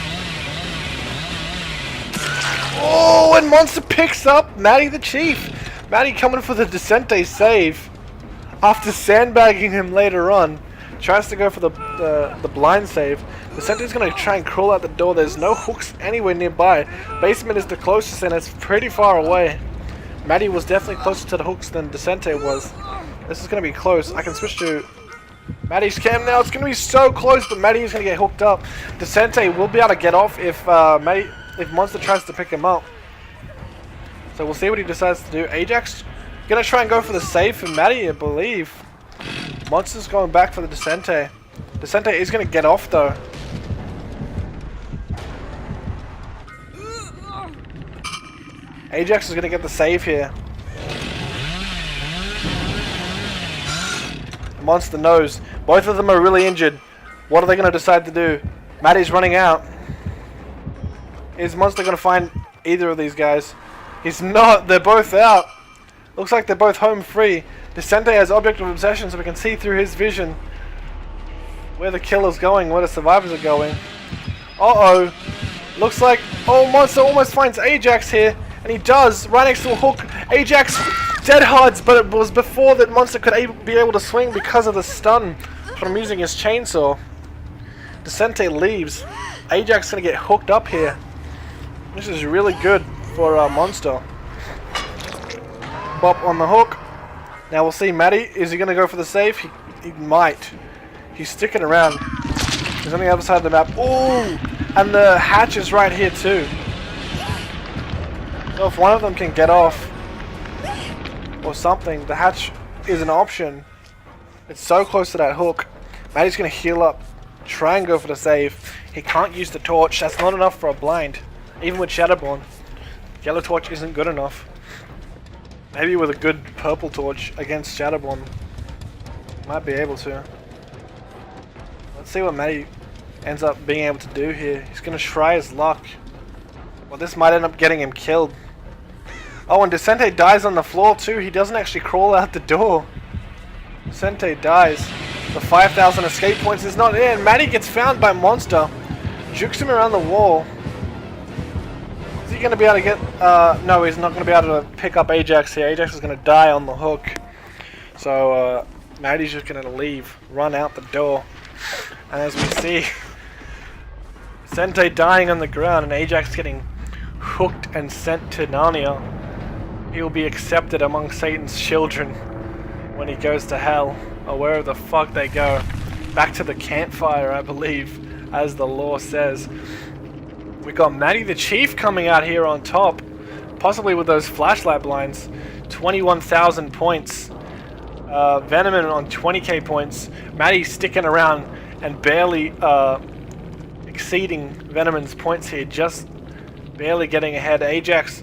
Oh, and Monster picks up Matty the Chief. Matty coming for the Decente save after sandbagging him later on. Tries to go for the blind save. Decente's going to try and crawl out the door. There's no hooks anywhere nearby. Basement is the closest and it's pretty far away. Matty was definitely closer to the hooks than Decente was. This is going to be close. I can switch to Matty's cam now. It's going to be so close, but Matty is going to get hooked up. Decente will be able to get off if Monster tries to pick him up. So we'll see what he decides to do. Ajax going to try and go for the save for Matty, I believe. Monster's going back for the Decente. Decente is going to get off though. Ajax is going to get the save here. Monster knows. Both of them are really injured. What are they going to decide to do? Matty's running out. Is Monster going to find either of these guys? He's not. They're both out. Looks like they're both home free. Descente has object of obsession, so we can see through his vision where the killer's going, where the survivors are going. Uh-oh. Looks like... Oh, Monster almost finds Ajax here. And he does, right next to a hook. Ajax dead hards, but it was before that Monster could be able to swing because of the stun from using his chainsaw. Descente leaves. Ajax is going to get hooked up here. This is really good for Monster. Bop on the hook. Now we'll see Matty. Is he going to go for the save? He might. He's sticking around. He's on the other side of the map. Ooh! And the hatch is right here too. So if one of them can get off or something, the hatch is an option. It's so close to that hook. Matty's going to heal up. Try and go for the save. He can't use the torch. That's not enough for a blind. Even with Shadowborn. Yellow torch isn't good enough. Maybe with a good purple torch against Shadowborn. Might be able to. Let's see what Matty ends up being able to do here. He's going to try his luck. Well, this might end up getting him killed. Oh, and Descente dies on the floor too. He doesn't actually crawl out the door. Descente dies. The 5,000 escape points is not in. Matty gets found by Monster. Jukes him around the wall. Is he going to be able to get... no, he's not going to be able to pick up Ajax here. Ajax is going to die on the hook. So, Matty's just going to leave. Run out the door. And as we see... Descente dying on the ground and Ajax getting hooked and sent to Narnia. He will be accepted among Satan's children when he goes to hell, or wherever the fuck they go. Back to the campfire, I believe, as the law says. We got Matty the Chief coming out here on top, possibly with those flashlight blinds. 21,000 points. Venomon on 20k points. Matty sticking around and barely exceeding Venomon's points here, just barely getting ahead. Ajax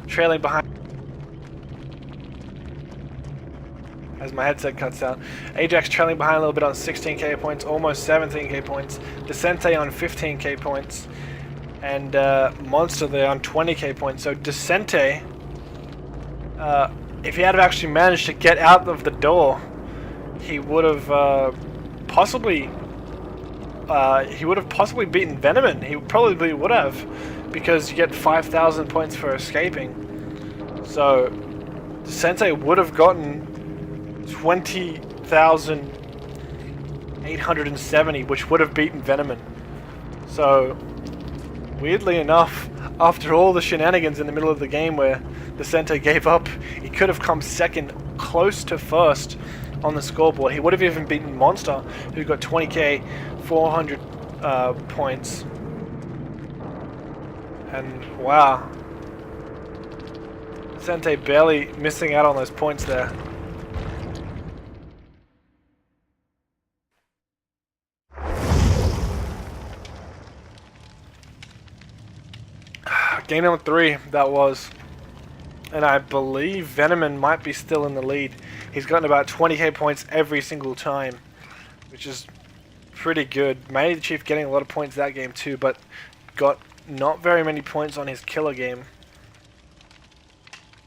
trailing behind. As my headset cuts out. Ajax trailing behind a little bit on 16k points, almost 17k points. Descente on 15k points. And Monster there on 20k points. So Descente, if he had actually managed to get out of the door, he would have possibly beaten Venomon. He probably would have, because you get 5,000 points for escaping. So Descente would have gotten 20,870, which would have beaten Venomon. So weirdly enough, after all the shenanigans in the middle of the game where Descente gave up, he could have come second, close to first on the scoreboard. He would have even beaten Monster, who got 20k, 400 points. And wow, Descente barely missing out on those points there. Game number 3, that was. And I believe Venomon might be still in the lead. He's gotten about 20k points every single time, which is pretty good. Matty the Chief getting a lot of points that game too, but got not very many points on his killer game.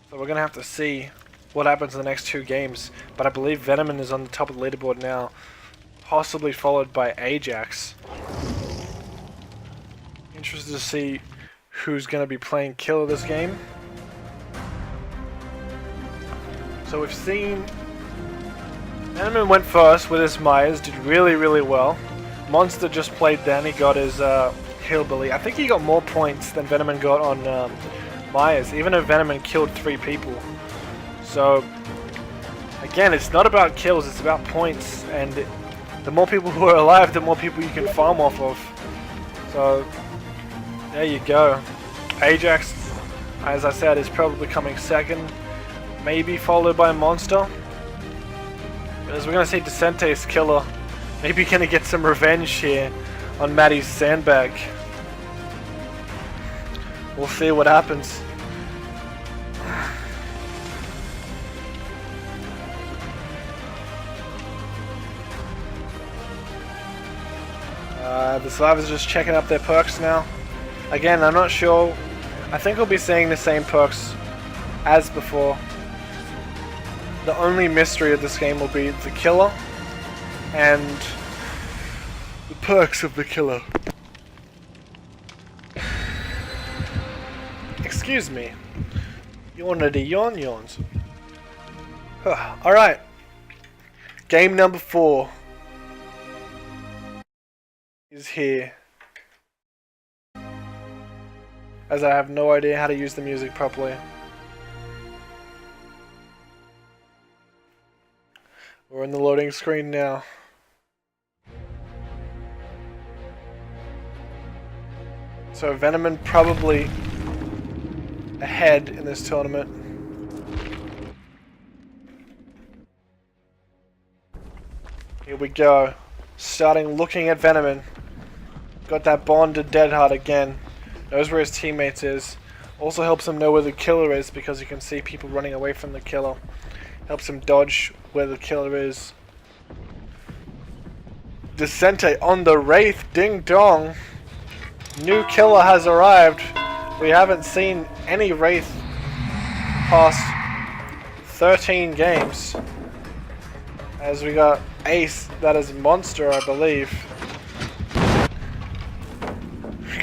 So we're going to have to see what happens in the next 2 games. But I believe Venomon is on the top of the leaderboard now, possibly followed by Ajax. Interested to see who's going to be playing killer this game. So we've seen Venomon went first with his Myers, did really well. Monster just played then, he got his Hillbilly. I think he got more points than Venomon got on Myers, even though Venomon killed 3 people. So again, it's not about kills, it's about points, and the more people who are alive, the more people you can farm off of. So there you go. Ajax, as I said, is probably coming second, maybe followed by Monster. But as we're going to see Descente's killer, maybe going to get some revenge here on Matty's sandbag. We'll see what happens. The survivors are just checking up their perks now. Again, I'm not sure. I think we'll be seeing the same perks as before. the only mystery of this game will be the killer and the perks of the killer. Excuse me. You wanted to yawns. Alright. Game number 4 is here. As I have no idea how to use the music properly. We're in the loading screen now. So Venomon probably ahead in this tournament. Here we go. Starting looking at Venomon. Got that bonded Dead Hard again. Knows where his teammates is. Also helps him know where the killer is because you can see people running away from the killer. Helps him dodge where the killer is. Descente on the Wraith, ding dong. New killer has arrived. We haven't seen any Wraith past 13 games. As we got Ace, that is Monster, I believe.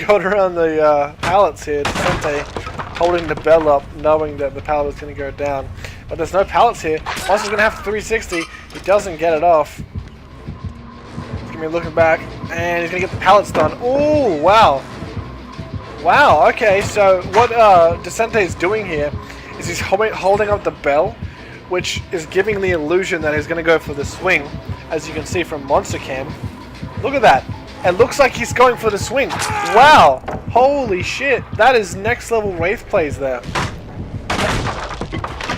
Going around the pallets here, Descente holding the bell up, knowing that the pallet is going to go down. But there's no pallets here. Monster's going to have 360. He doesn't get it off. He's going to be looking back, and he's going to get the pallets done. Oh, wow. Wow, okay, so what Descente is doing here is he's holding up the bell, which is giving the illusion that he's going to go for the swing, as you can see from Monster Cam. Look at that. It looks like he's going for the swing. Wow. Holy shit. That is next level Wraith plays there.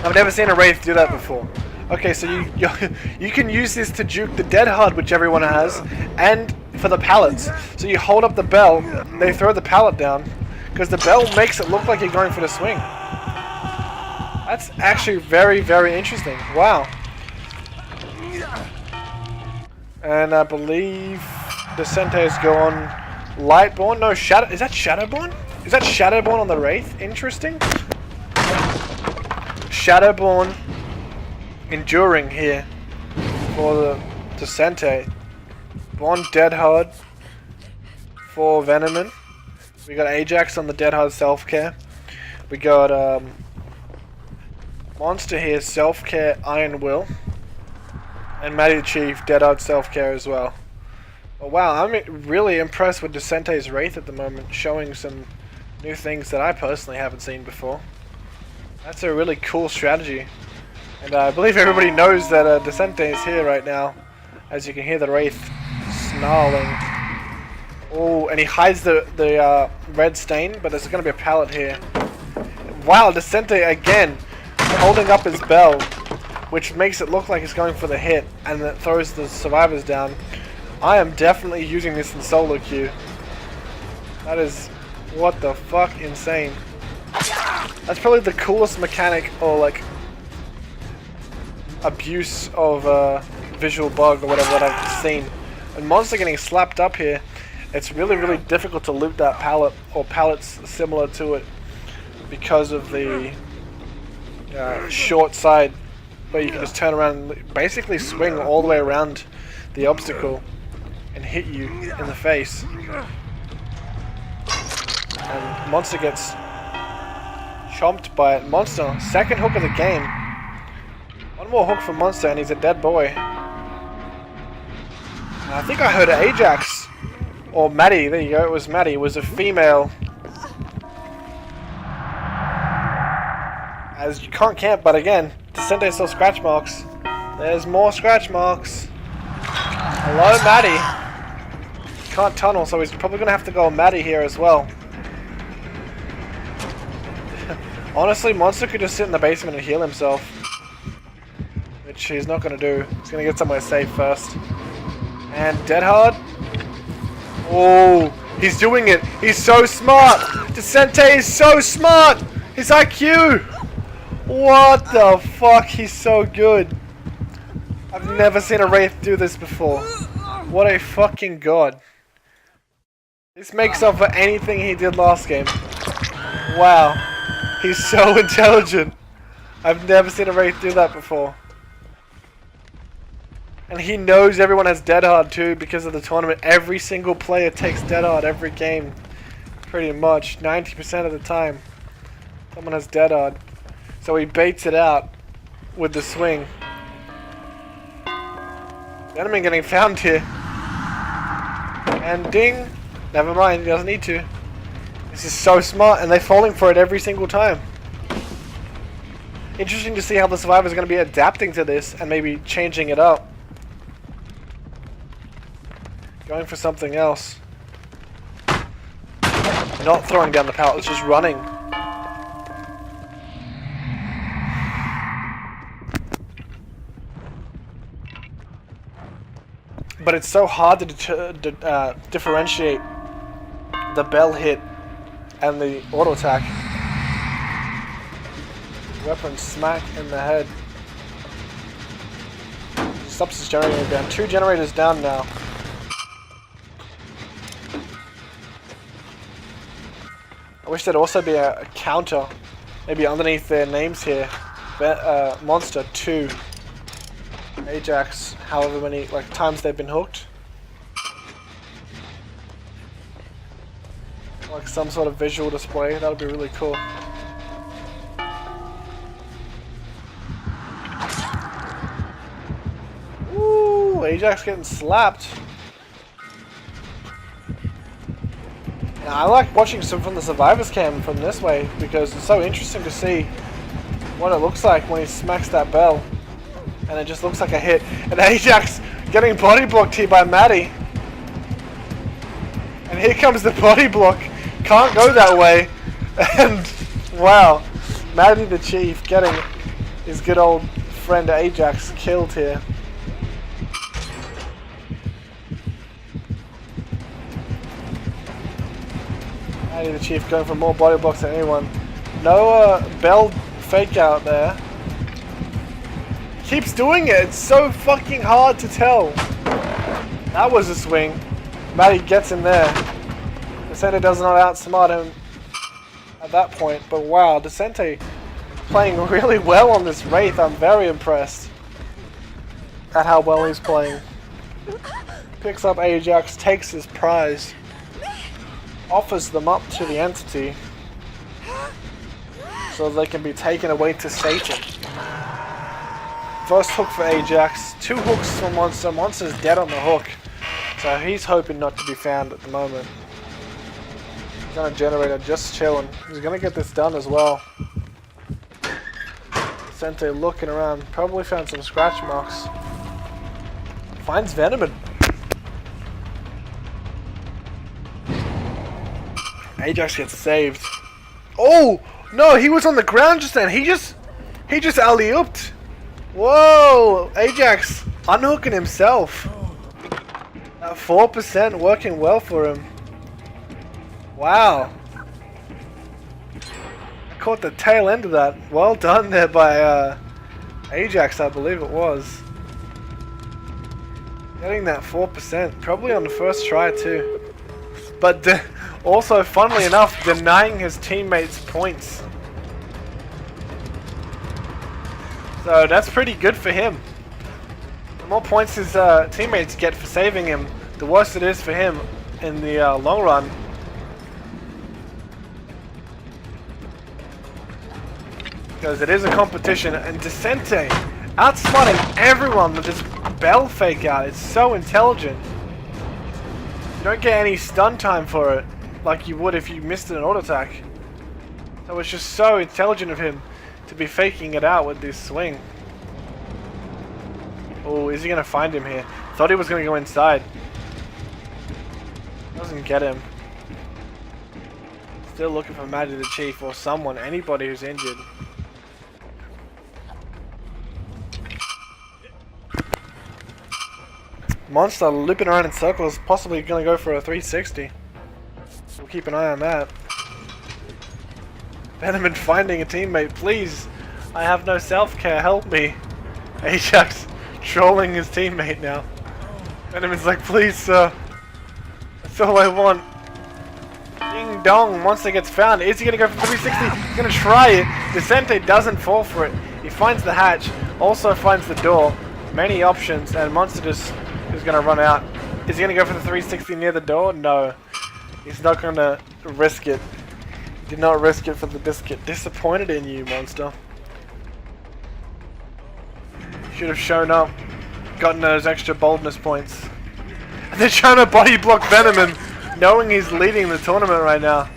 I've never seen a Wraith do that before. Okay, so you can use this to juke the Dead Hard, which everyone has, and for the pallets. So you hold up the bell, they throw the pallet down, because the bell makes it look like you're going for the swing. That's actually very, very interesting. Wow. And I believe Descente's gone Lightborn. No, Shadow. Is that Shadowborn? Is that Shadowborn on the Wraith? Interesting. Shadowborn enduring here for the Descente. One Dead Hard for Venomon. We got Ajax on the Dead Hard Self-Care. We got Monster here, Self-Care, Iron Will. And Matty the Chief, Dead Hard Self-Care as well. But wow, I'm really impressed with Descente's Wraith at the moment, showing some new things that I personally haven't seen before. That's a really cool strategy. And I believe everybody knows that Descente is here right now. As you can hear the Wraith snarling. Oh, and he hides the red stain, but there's going to be a pallet here. Wow, Descente again holding up his bell, which makes it look like he's going for the hit, and that throws the survivors down. I am definitely using this in solo queue. That is, what the fuck, insane. That's probably the coolest mechanic, or like abuse of visual bug or whatever that I've seen. And Monster getting slapped up here, it's really, really difficult to loot that pallet or pallets similar to it because of the short side where you can just turn around and basically swing all the way around the obstacle and hit you in the face. And Monster gets chomped by it. Monster, second hook of the game. One more hook for Monster and he's a dead boy. And I think I heard Ajax. Or Maddie, there you go, it was Maddie. It was a female. As you can't camp, but again, Descente still scratch marks. There's more scratch marks. Hello, Maddie. Can't tunnel, so he's probably going to have to go Maddie here as well. Honestly, Monster could just sit in the basement and heal himself. Which he's not going to do. He's going to get somewhere safe first. And Dead Hard. Oh, he's doing it. He's so smart. Descente is so smart. His IQ. What the fuck? He's so good. I've never seen a Wraith do this before. What a fucking god. This makes up for anything he did last game. Wow. He's so intelligent. I've never seen a Wraith do that before. And he knows everyone has dead hard too because of the tournament. Every single player takes dead hard every game. Pretty much 90% of the time. Someone has dead hard. So he baits it out with the swing. Enemy getting found here. And ding. Never mind, he doesn't need to. This is so smart and they're falling for it every single time. Interesting to see how the survivors are going to be adapting to this and maybe changing it up. Going for something else. Not throwing down the pallets, just running. But it's so hard to differentiate the bell hit and the auto attack. Weapon smack in the head. Stops his generator down. 2 generators down now. I wish there'd also be a counter, maybe underneath their names here. Monster 2. Ajax, however many times they've been hooked. Like some sort of visual display, that would be really cool. Ooh, Ajax getting slapped. Now, I like watching some from the survivors cam from this way because it's so interesting to see what it looks like when he smacks that bell. And it just looks like a hit. And Ajax getting body blocked here by Maddie. And here comes the body block. Can't go that way. And wow, Maddie the Chief getting his good old friend Ajax killed here. Maddie the Chief going for more body blocks than anyone. No bell fake out there. Keeps doing it. It's so fucking hard to tell. That was a swing. Maddie gets in there. Descente does not outsmart him at that point. But wow, Descente playing really well on this Wraith. I'm very impressed at how well he's playing. Picks up Ajax, takes his prize, offers them up to the entity so they can be taken away to Satan. First hook for Ajax, 2 hooks for Monster. Monster's dead on the hook, so he's hoping not to be found at the moment. He's on a generator, just chilling. He's gonna get this done as well. Sente looking around, probably found some scratch marks. Finds Venomon. Ajax gets saved. Oh no, he was on the ground just then. He just alley-ooped. Whoa, Ajax unhooking himself. At 4% working well for him. Wow. Caught the tail end of that. Well done there by Ajax, I believe it was. Getting that 4%, probably on the first try too. But also, funnily enough, denying his teammates points. So that's pretty good for him. The more points his teammates get for saving him, the worse it is for him in the long run. Because it is a competition, and Descente outsmarting everyone with this bell fake out. It's so intelligent. You don't get any stun time for it, like you would if you missed an auto attack. So it's just so intelligent of him to be faking it out with this swing. Oh, is he gonna find him here? Thought he was gonna go inside. Doesn't get him. Still looking for Maddie the Chief or someone, anybody who's injured. Monster looping around in circles, possibly gonna go for a 360. We'll keep an eye on that. Venomon finding a teammate, please. I have no self-care, help me. Ajax trolling his teammate now. Venomon's like, please sir. That's all I want. Ding dong, Monster gets found. Is he gonna go for 360? He's gonna try it. Descente doesn't fall for it. He finds the hatch, also finds the door. Many options, and Monster just is going to run out. Is he going to go for the 360 near the door? No. He's not going to risk it. Did not risk it for the biscuit. Disappointed in you, Monster. Should have shown up. Gotten those extra boldness points. And they're trying to body block Venom, knowing he's leading the tournament right now.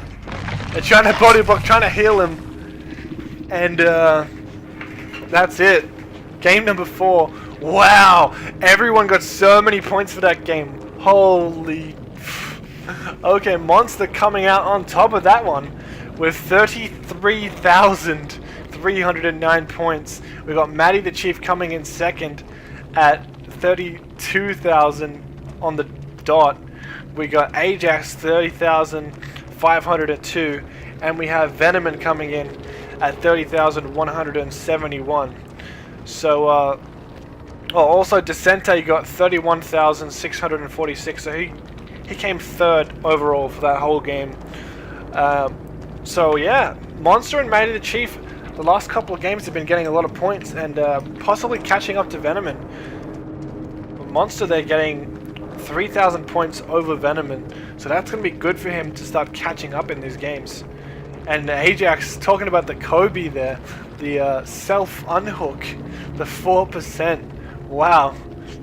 They're trying to body block, trying to heal him. And that's it. Game number 4. Wow! Everyone got so many points for that game. Holy... Okay, Monster coming out on top of that one with 33,309 points. We got Matty the Chief coming in second at 32,000 on the dot. We got Ajax 30,502, and we have Venom coming in at 30,171. So, also Descente got 31,646. So he came third overall for that whole game. So yeah, Monster and Matty the Chief, the last couple of games have been getting a lot of points and possibly catching up to Venom. Monster, they're getting 3,000 points over Venom, so that's going to be good for him to start catching up in these games. And Ajax, talking about the Kobe there, the self-unhook, the 4%, wow,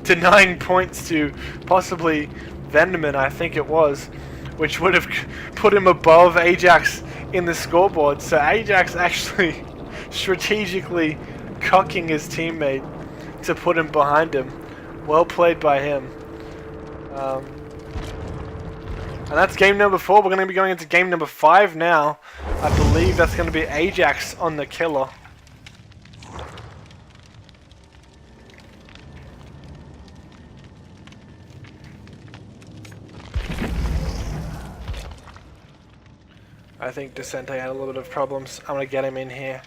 denying points to possibly Venom, I think it was, which would have put him above Ajax in the scoreboard. So Ajax actually strategically cocking his teammate to put him behind him. Well played by him. And that's game number 4. We're going to be going into game number 5 now. I believe that's going to be Ajax on the killer. I think Descente had a little bit of problems. I'm going to get him in here.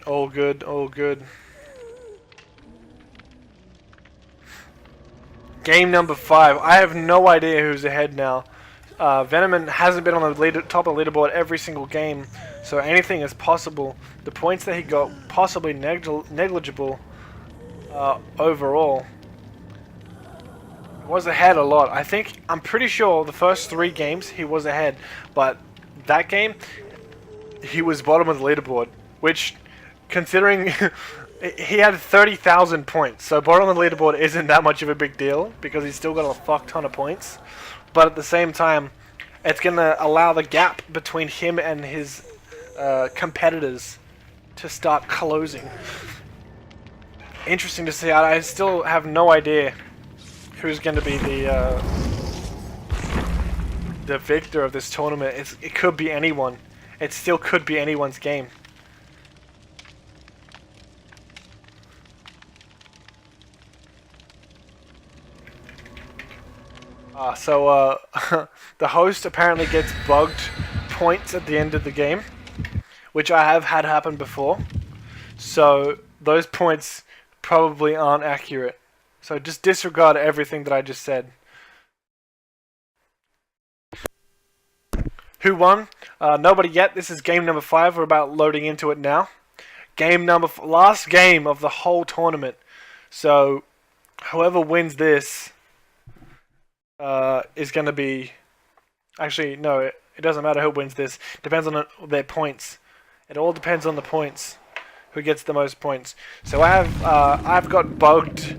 All good, all good. Game number 5. I have no idea who's ahead now. Venom hasn't been on the top of the leaderboard every single game, so anything is possible. The points that he got, possibly negligible overall. Was ahead a lot. I'm pretty sure the first 3 games he was ahead, but that game he was bottom of the leaderboard, which, considering he had 30,000 points, so bottom of the leaderboard isn't that much of a big deal because he's still got a fuck ton of points. But at the same time, it's gonna allow the gap between him and his competitors to start closing. Interesting to see. I still have no idea who's going to be the victor of this tournament. It could be anyone. It still could be anyone's game. So the host apparently gets bugged points at the end of the game, which I have had happen before. So those points probably aren't accurate. So just disregard everything that I just said. Who won? Nobody yet. This is game number 5. We're about loading into it now. Last game of the whole tournament. So whoever wins this is going to be... Actually, no, it doesn't matter who wins this. Depends on their points. It all depends on the points. Who gets the most points. So I've got bugged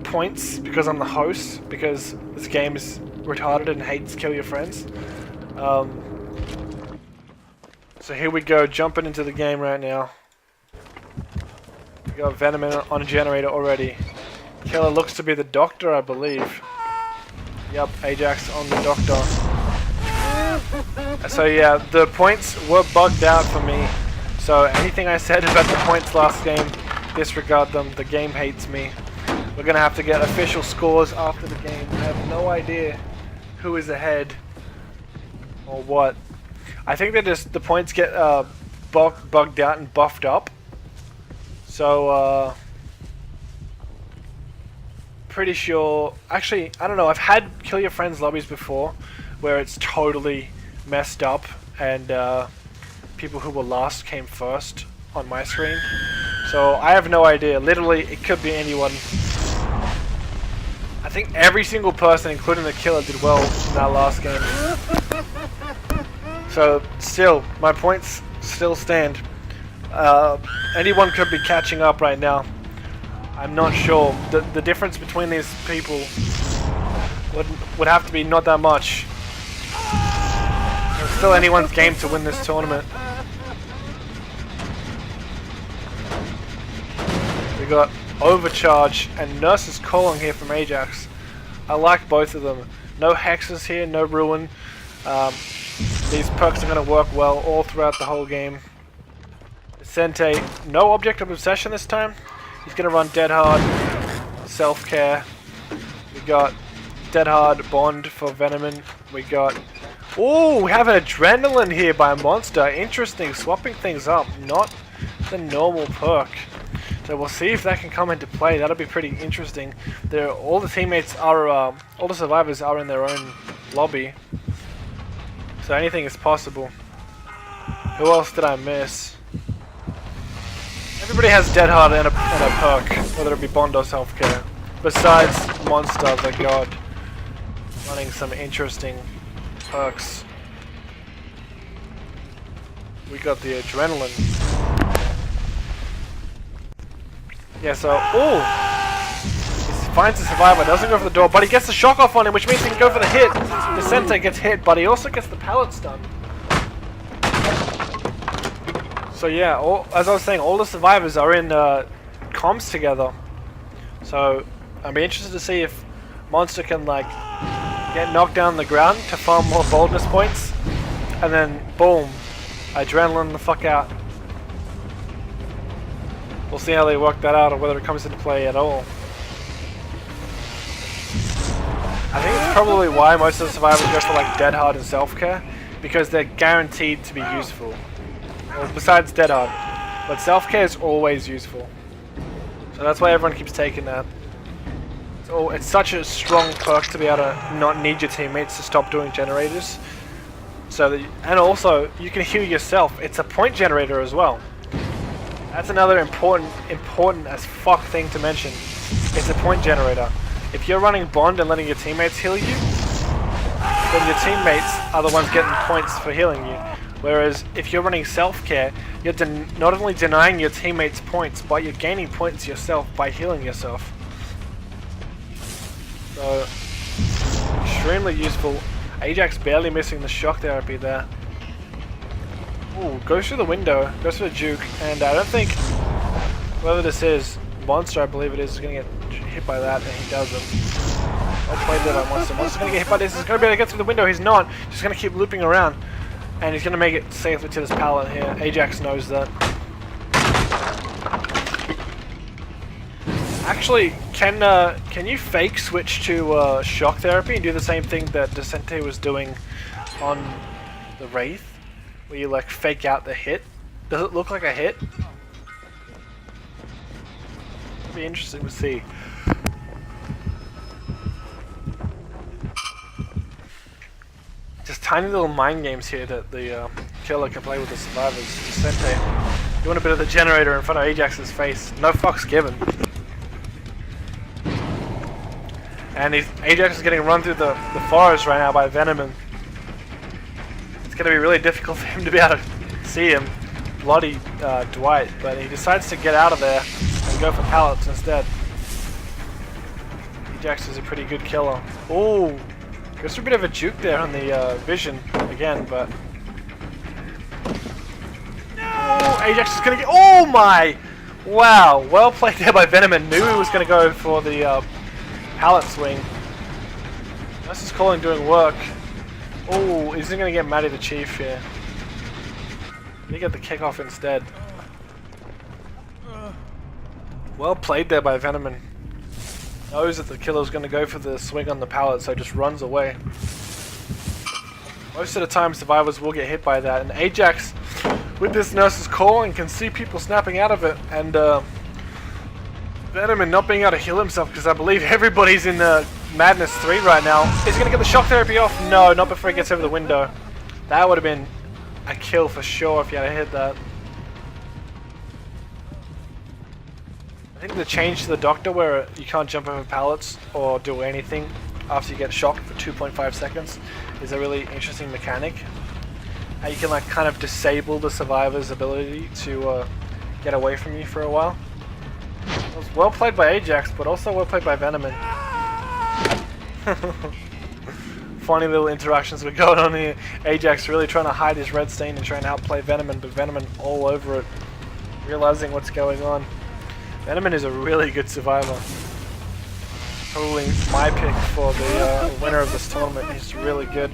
points because I'm the host, because this game is retarded and hates kill your friends. So here we go, jumping into the game right now. We got Venom on a generator already. Killer looks to be the doctor, I believe. Yep, Ajax on the doctor. So yeah, the points were bugged out for me. So anything I said about the points last game, disregard them. The game hates me. We're going to have to get official scores after the game. I have no idea who is ahead or what. I think that just the points get bugged out and buffed up. So pretty sure... Actually, I don't know. I've had Kill Your Friends lobbies before where it's totally messed up and people who were last came first on my screen. So I have no idea. Literally, it could be anyone. I think every single person, including the killer, did well in that last game. So still, my points still stand. Anyone could be catching up right now. I'm not sure. The difference between these people would have to be not that much. It's still anyone's game to win this tournament. We got Overcharge and Nurse's Calling here from Ajax. I like both of them. No hexes here, no ruin. These perks are going to work well all throughout the whole game. Sente, no Object of Obsession this time. He's going to run Dead Hard, Self-Care. We got Dead Hard, Bond for Venomon. We got... Ooh, we have an Adrenaline here by Monster. Interesting, swapping things up. Not the normal perk. So we'll see if that can come into play. That'll be pretty interesting. All the teammates are, all the survivors are in their own lobby. So anything is possible. Who else did I miss? Everybody has Dead Hard and a perk, whether it be Bond or Self-Care. Besides Monster, the God. Running some interesting perks. We got the Adrenaline. Yeah, so, ooh! He finds the survivor, doesn't go for the door, but he gets the shock off on him, which means he can go for the hit. The Sente gets hit, but he also gets the pallet stun. So yeah, as I was saying, all the survivors are in comms together. So I'd be interested to see if Monster can like get knocked down on the ground to farm more boldness points, and then boom, Adrenaline the fuck out. We'll see how they work that out or whether it comes into play at all. I think it's probably why most of the survivors go for like Dead Hard and Self-Care, because they're guaranteed to be useful. Well, besides Dead Hard, but Self-Care is always useful. So that's why everyone keeps taking that. So it's such a strong perk to be able to not need your teammates to stop doing generators. So that, and also you can heal yourself. It's a point generator as well. That's another important as fuck thing to mention. It's a point generator. If you're running Bond and letting your teammates heal you, then your teammates are the ones getting points for healing you. Whereas if you're running Self-Care, you're not only denying your teammates points, but you're gaining points yourself by healing yourself. So, extremely useful. Ajax barely missing the shock therapy there. Ooh, goes through the window, goes for the juke, and I don't think whoever this is, Monster I believe it is going to get hit by that, and he doesn't. Well played there by Monster. Monster's going to get hit by this, he's going to be able to get through the window, he's not. He's going to keep looping around, and he's going to make it safely to this pallet here. Ajax knows that. Actually, can you fake switch to shock therapy and do the same thing that Descente was doing on the Wraith? Where you like fake out the hit? Does it look like a hit? It'd be interesting to see. Just tiny little mind games here that the killer can play with the survivors. Descente doing a bit of the generator in front of Ajax's face. No fucks given. And Ajax is getting run through the forest right now by Venomon. It's going to be really difficult for him to be able to see him. Bloody Dwight, but he decides to get out of there and go for pallets instead. Ajax is a pretty good killer. Ooh, goes for a bit of a juke there on the vision again, but... No! Ajax is going to get... Oh my! Wow, well played there by Venomon. Knew he was going to go for the... pallet swing. Nurse's Calling doing work. Oh, he's going to get Matty the Chief here. He get the kickoff instead. Well played there by Venomon. Knows that the killer's going to go for the swing on the pallet, so just runs away. Most of the time survivors will get hit by that, and Ajax with this Nurse's Calling can see people snapping out of it, and Venomon not being able to heal himself, because I believe everybody's in the Madness 3 right now. Is he going to get the shock therapy off? No, not before he gets over the window. That would have been a kill for sure if he had hit that. I think the change to the Doctor where you can't jump over pallets or do anything after you get shocked for 2.5 seconds is a really interesting mechanic. How you can like kind of disable the survivor's ability to get away from you for a while. It was well played by Ajax, but also well played by Venoman. Funny little interactions were going on here. Ajax really trying to hide his red stain and trying to outplay Venoman, but Venoman all over it, realizing what's going on. Venoman is a really good survivor. Probably my pick for the winner of this tournament. He's really good.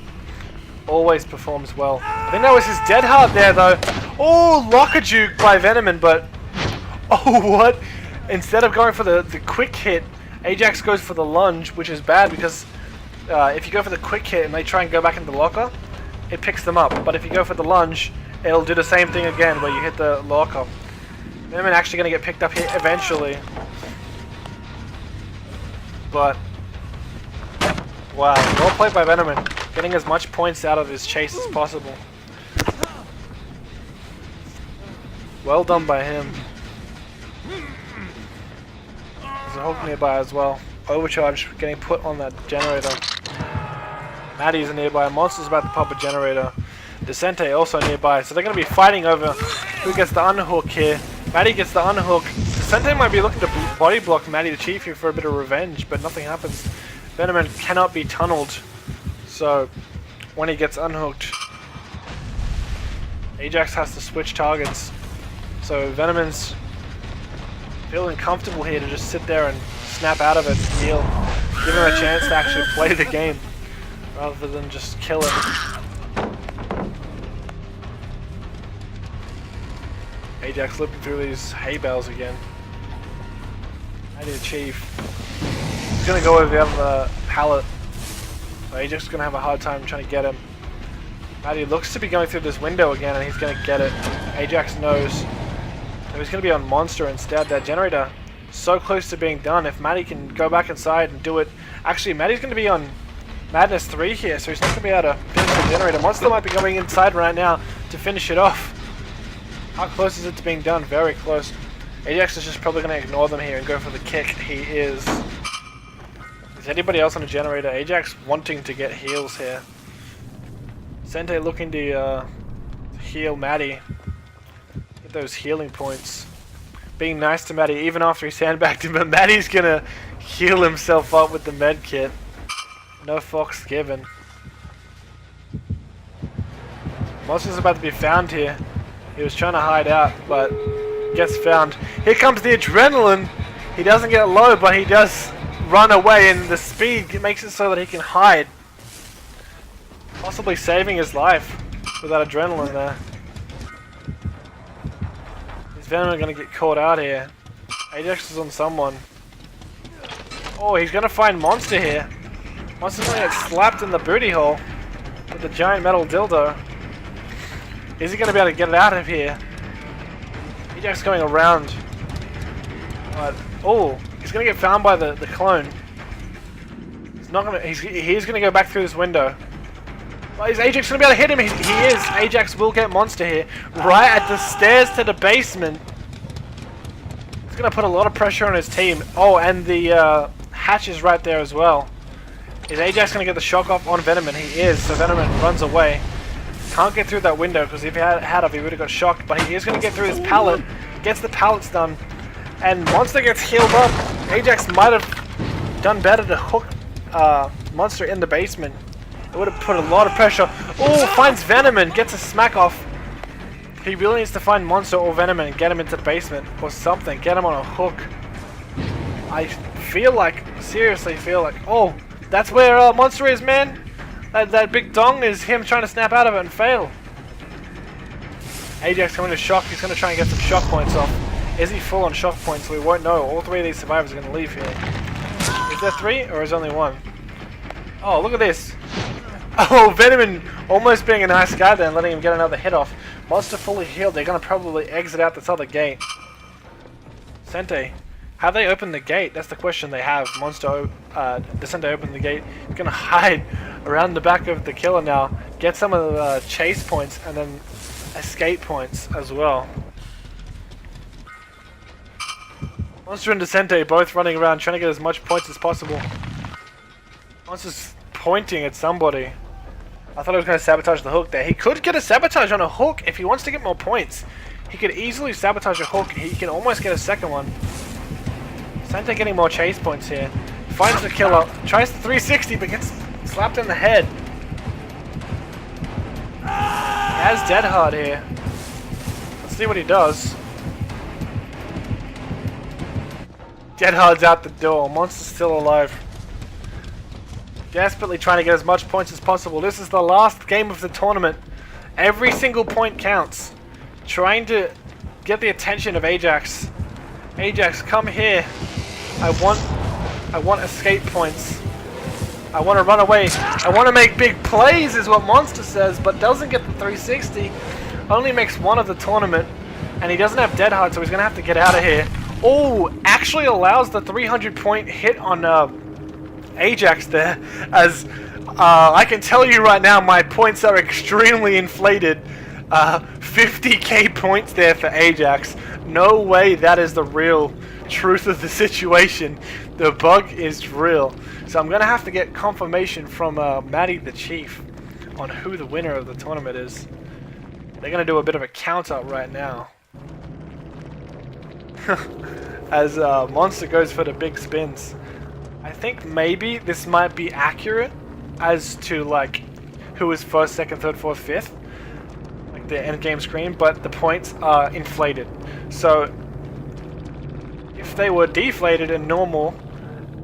Always performs well. I think that was his dead hard there though. Oh, locker juke by Venoman, but oh what? Instead of going for the quick hit, Ajax goes for the lunge, which is bad because if you go for the quick hit and they try and go back into the locker, it picks them up. But if you go for the lunge, it'll do the same thing again where you hit the locker. Venoman actually going to get picked up here eventually. But wow, well played by Venoman, getting as much points out of his chase as possible. Well done by him. There's a hook nearby as well. Overcharge getting put on that generator. Maddie's nearby. Monster's about to pop a generator. Decente also nearby. So they're going to be fighting over who gets the unhook here. Maddie gets the unhook. Decente might be looking to body block Maddie the Chief here for a bit of revenge, but nothing happens. Venoman cannot be tunneled. So when he gets unhooked, Ajax has to switch targets. So Venoman's feeling comfortable here to just sit there and snap out of it and heal. Give him a chance to actually play the game rather than just kill it. Ajax slipping through these hay bales again. Maddie the Chief. He's gonna go over the other pallet. So Ajax is gonna have a hard time trying to get him. Maddie looks to be going through this window again and he's gonna get it. Ajax knows. So he's gonna be on Monster instead. That generator so close to being done. If Maddie can go back inside and do it. Actually, Maddie's gonna be on Madness 3 here, so he's not gonna be able to finish the generator. Monster might be going inside right now to finish it off. How close is it to being done? Very close. Ajax is just probably going to ignore them here and go for the kick. He is. Is anybody else on the generator? Ajax wanting to get heals here. Sente looking to heal Maddie. Get those healing points. Being nice to Maddie even after he sandbagged him, but Maddie's going to heal himself up with the med kit. No fucks given. Monster's about to be found here. He was trying to hide out, but gets found. Here comes the adrenaline. He doesn't get low, but he does run away, and the speed makes it so that he can hide. Possibly saving his life with that adrenaline there. Is Venom going to get caught out here? Ajax is on someone. Oh, he's going to find Monster here. Monster's going to get slapped in the booty hole with the giant metal dildo. Is he going to be able to get it out of here? Ajax going around. Oh, he's going to get found by the clone. He's not going to. He's going to go back through this window. Oh, is Ajax going to be able to hit him? He is. Ajax will get Monster here, right at the stairs to the basement. It's going to put a lot of pressure on his team. Oh, and the hatch is right there as well. Is Ajax going to get the shock off on Venoman? He is. So Venoman runs away. Can't get through that window because if he had he would have got shocked. But he is going to get through this pallet. Gets the pallets done. And Monster gets healed up. Ajax might have done better to hook Monster in the basement. It would have put a lot of pressure. Oh, finds Venoman. Gets a smack off. He really needs to find Monster or Venoman and get him into the basement or something. Get him on a hook. I feel like, seriously feel like, oh, that's where Monster is, man. That big dong is him trying to snap out of it and fail. Ajax coming to shock. He's going to try and get some shock points off. Is he full on shock points? We won't know. All three of these survivors are going to leave here. Is there three or is only one? Oh, look at this. Oh, Venoman almost being a nice guy there and letting him get another hit off. Monster fully healed. They're going to probably exit out this other gate. Sente. Have they opened the gate? That's the question they have. Monster, Decente opened the gate. He's going to hide around the back of the killer now. Get some of the chase points and then escape points as well. Monster and Descente both running around trying to get as much points as possible. Monster's pointing at somebody. I thought he was going to sabotage the hook there. He could get a sabotage on a hook if he wants to get more points. He could easily sabotage a hook. He can almost get a second one. Descente getting more chase points here. Finds the killer. Tries the 360 but gets slapped in the head. He has Dead Hard here. Let's see what he does. Dead Hard's out the door. Monster's still alive. Desperately trying to get as much points as possible. This is the last game of the tournament. Every single point counts. Trying to get the attention of Ajax. Ajax, come here. I want escape points. I want to run away. I want to make big plays is what Monster says, but doesn't get the 360. Only makes one of the tournament. And he doesn't have Dead Hard, so he's going to have to get out of here. Oh, actually allows the 300 point hit on Ajax there, as I can tell you right now my points are extremely inflated. 50k points there for Ajax. No way that is the real truth of the situation. The bug is real. So I'm gonna have to get confirmation from Matty the Chief on who the winner of the tournament is. They're gonna do a bit of a count up right now. As Monster goes for the big spins. I think maybe this might be accurate as to like who is first, second, third, fourth, fifth, like the end game screen, but the points are inflated. So if they were deflated and normal,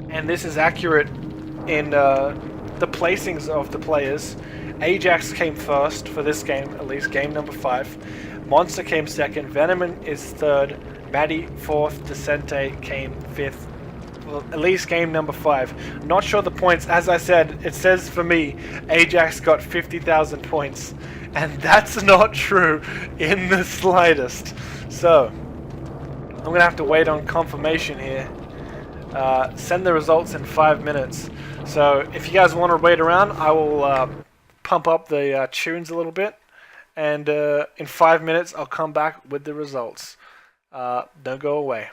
and this is accurate in the placings of the players, Ajax came first for this game, at least game number 5. Monster came second, Venom is third, Matty fourth, Descente came fifth. Well, at least game number 5. Not sure the points. As I said, it says for me, Ajax got 50,000 points. And that's not true in the slightest. So, I'm going to have to wait on confirmation here. Send the results in 5 minutes. So, if you guys want to wait around, I will pump up the tunes a little bit. And in 5 minutes, I'll come back with the results. Don't go away.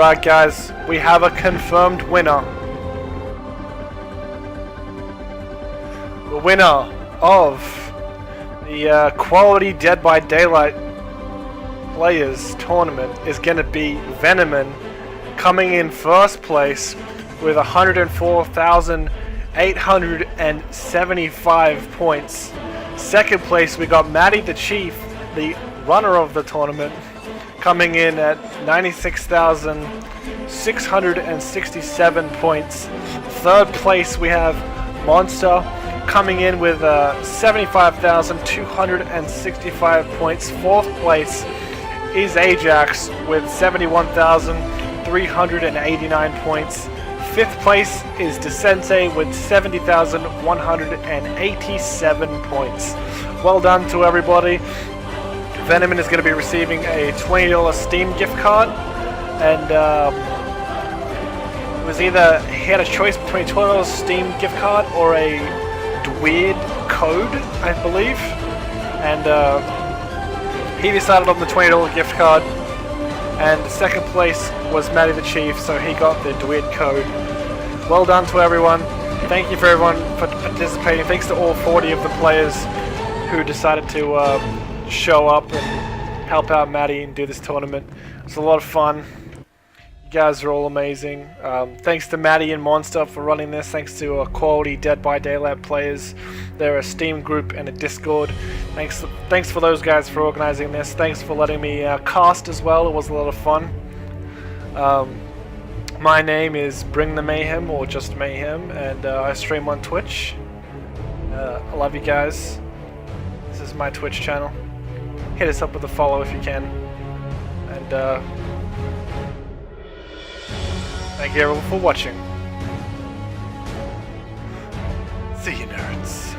Alright guys, we have a confirmed winner. The winner of the Quality Dead by Daylight Players Tournament is going to be Venomon, coming in first place with 104,875 points. Second place we got Matty the Chief, the runner of the tournament, coming in at 96,667 points. Third place we have Monster, coming in with 75,265 points. Fourth place is Ajax with 71,389 points. Fifth place is Descente with 70,187 points. Well done to everybody. Venomon is going to be receiving a $20 Steam gift card, and it was either he had a choice between a $20 Steam gift card or a weird code, I believe, and he decided on the $20 gift card. And second place was Matty the Chief, so he got the weird code. Well done to everyone. Thank you for everyone for participating. Thanks to all 40 of the players who decided to show up and help out Matty and do this tournament. It's a lot of fun. You guys are all amazing. Thanks to Matty and Monster for running this. Thanks to Quality Dead by Daylight Players. They're a Steam group and a Discord. Thanks for those guys for organizing this. Thanks for letting me cast as well. It was a lot of fun. My name is Bring the Mayhem, or just Mayhem, and I stream on Twitch. I love you guys. This is my Twitch channel. Hit us up with a follow if you can. And thank you everyone for watching. See you nerds.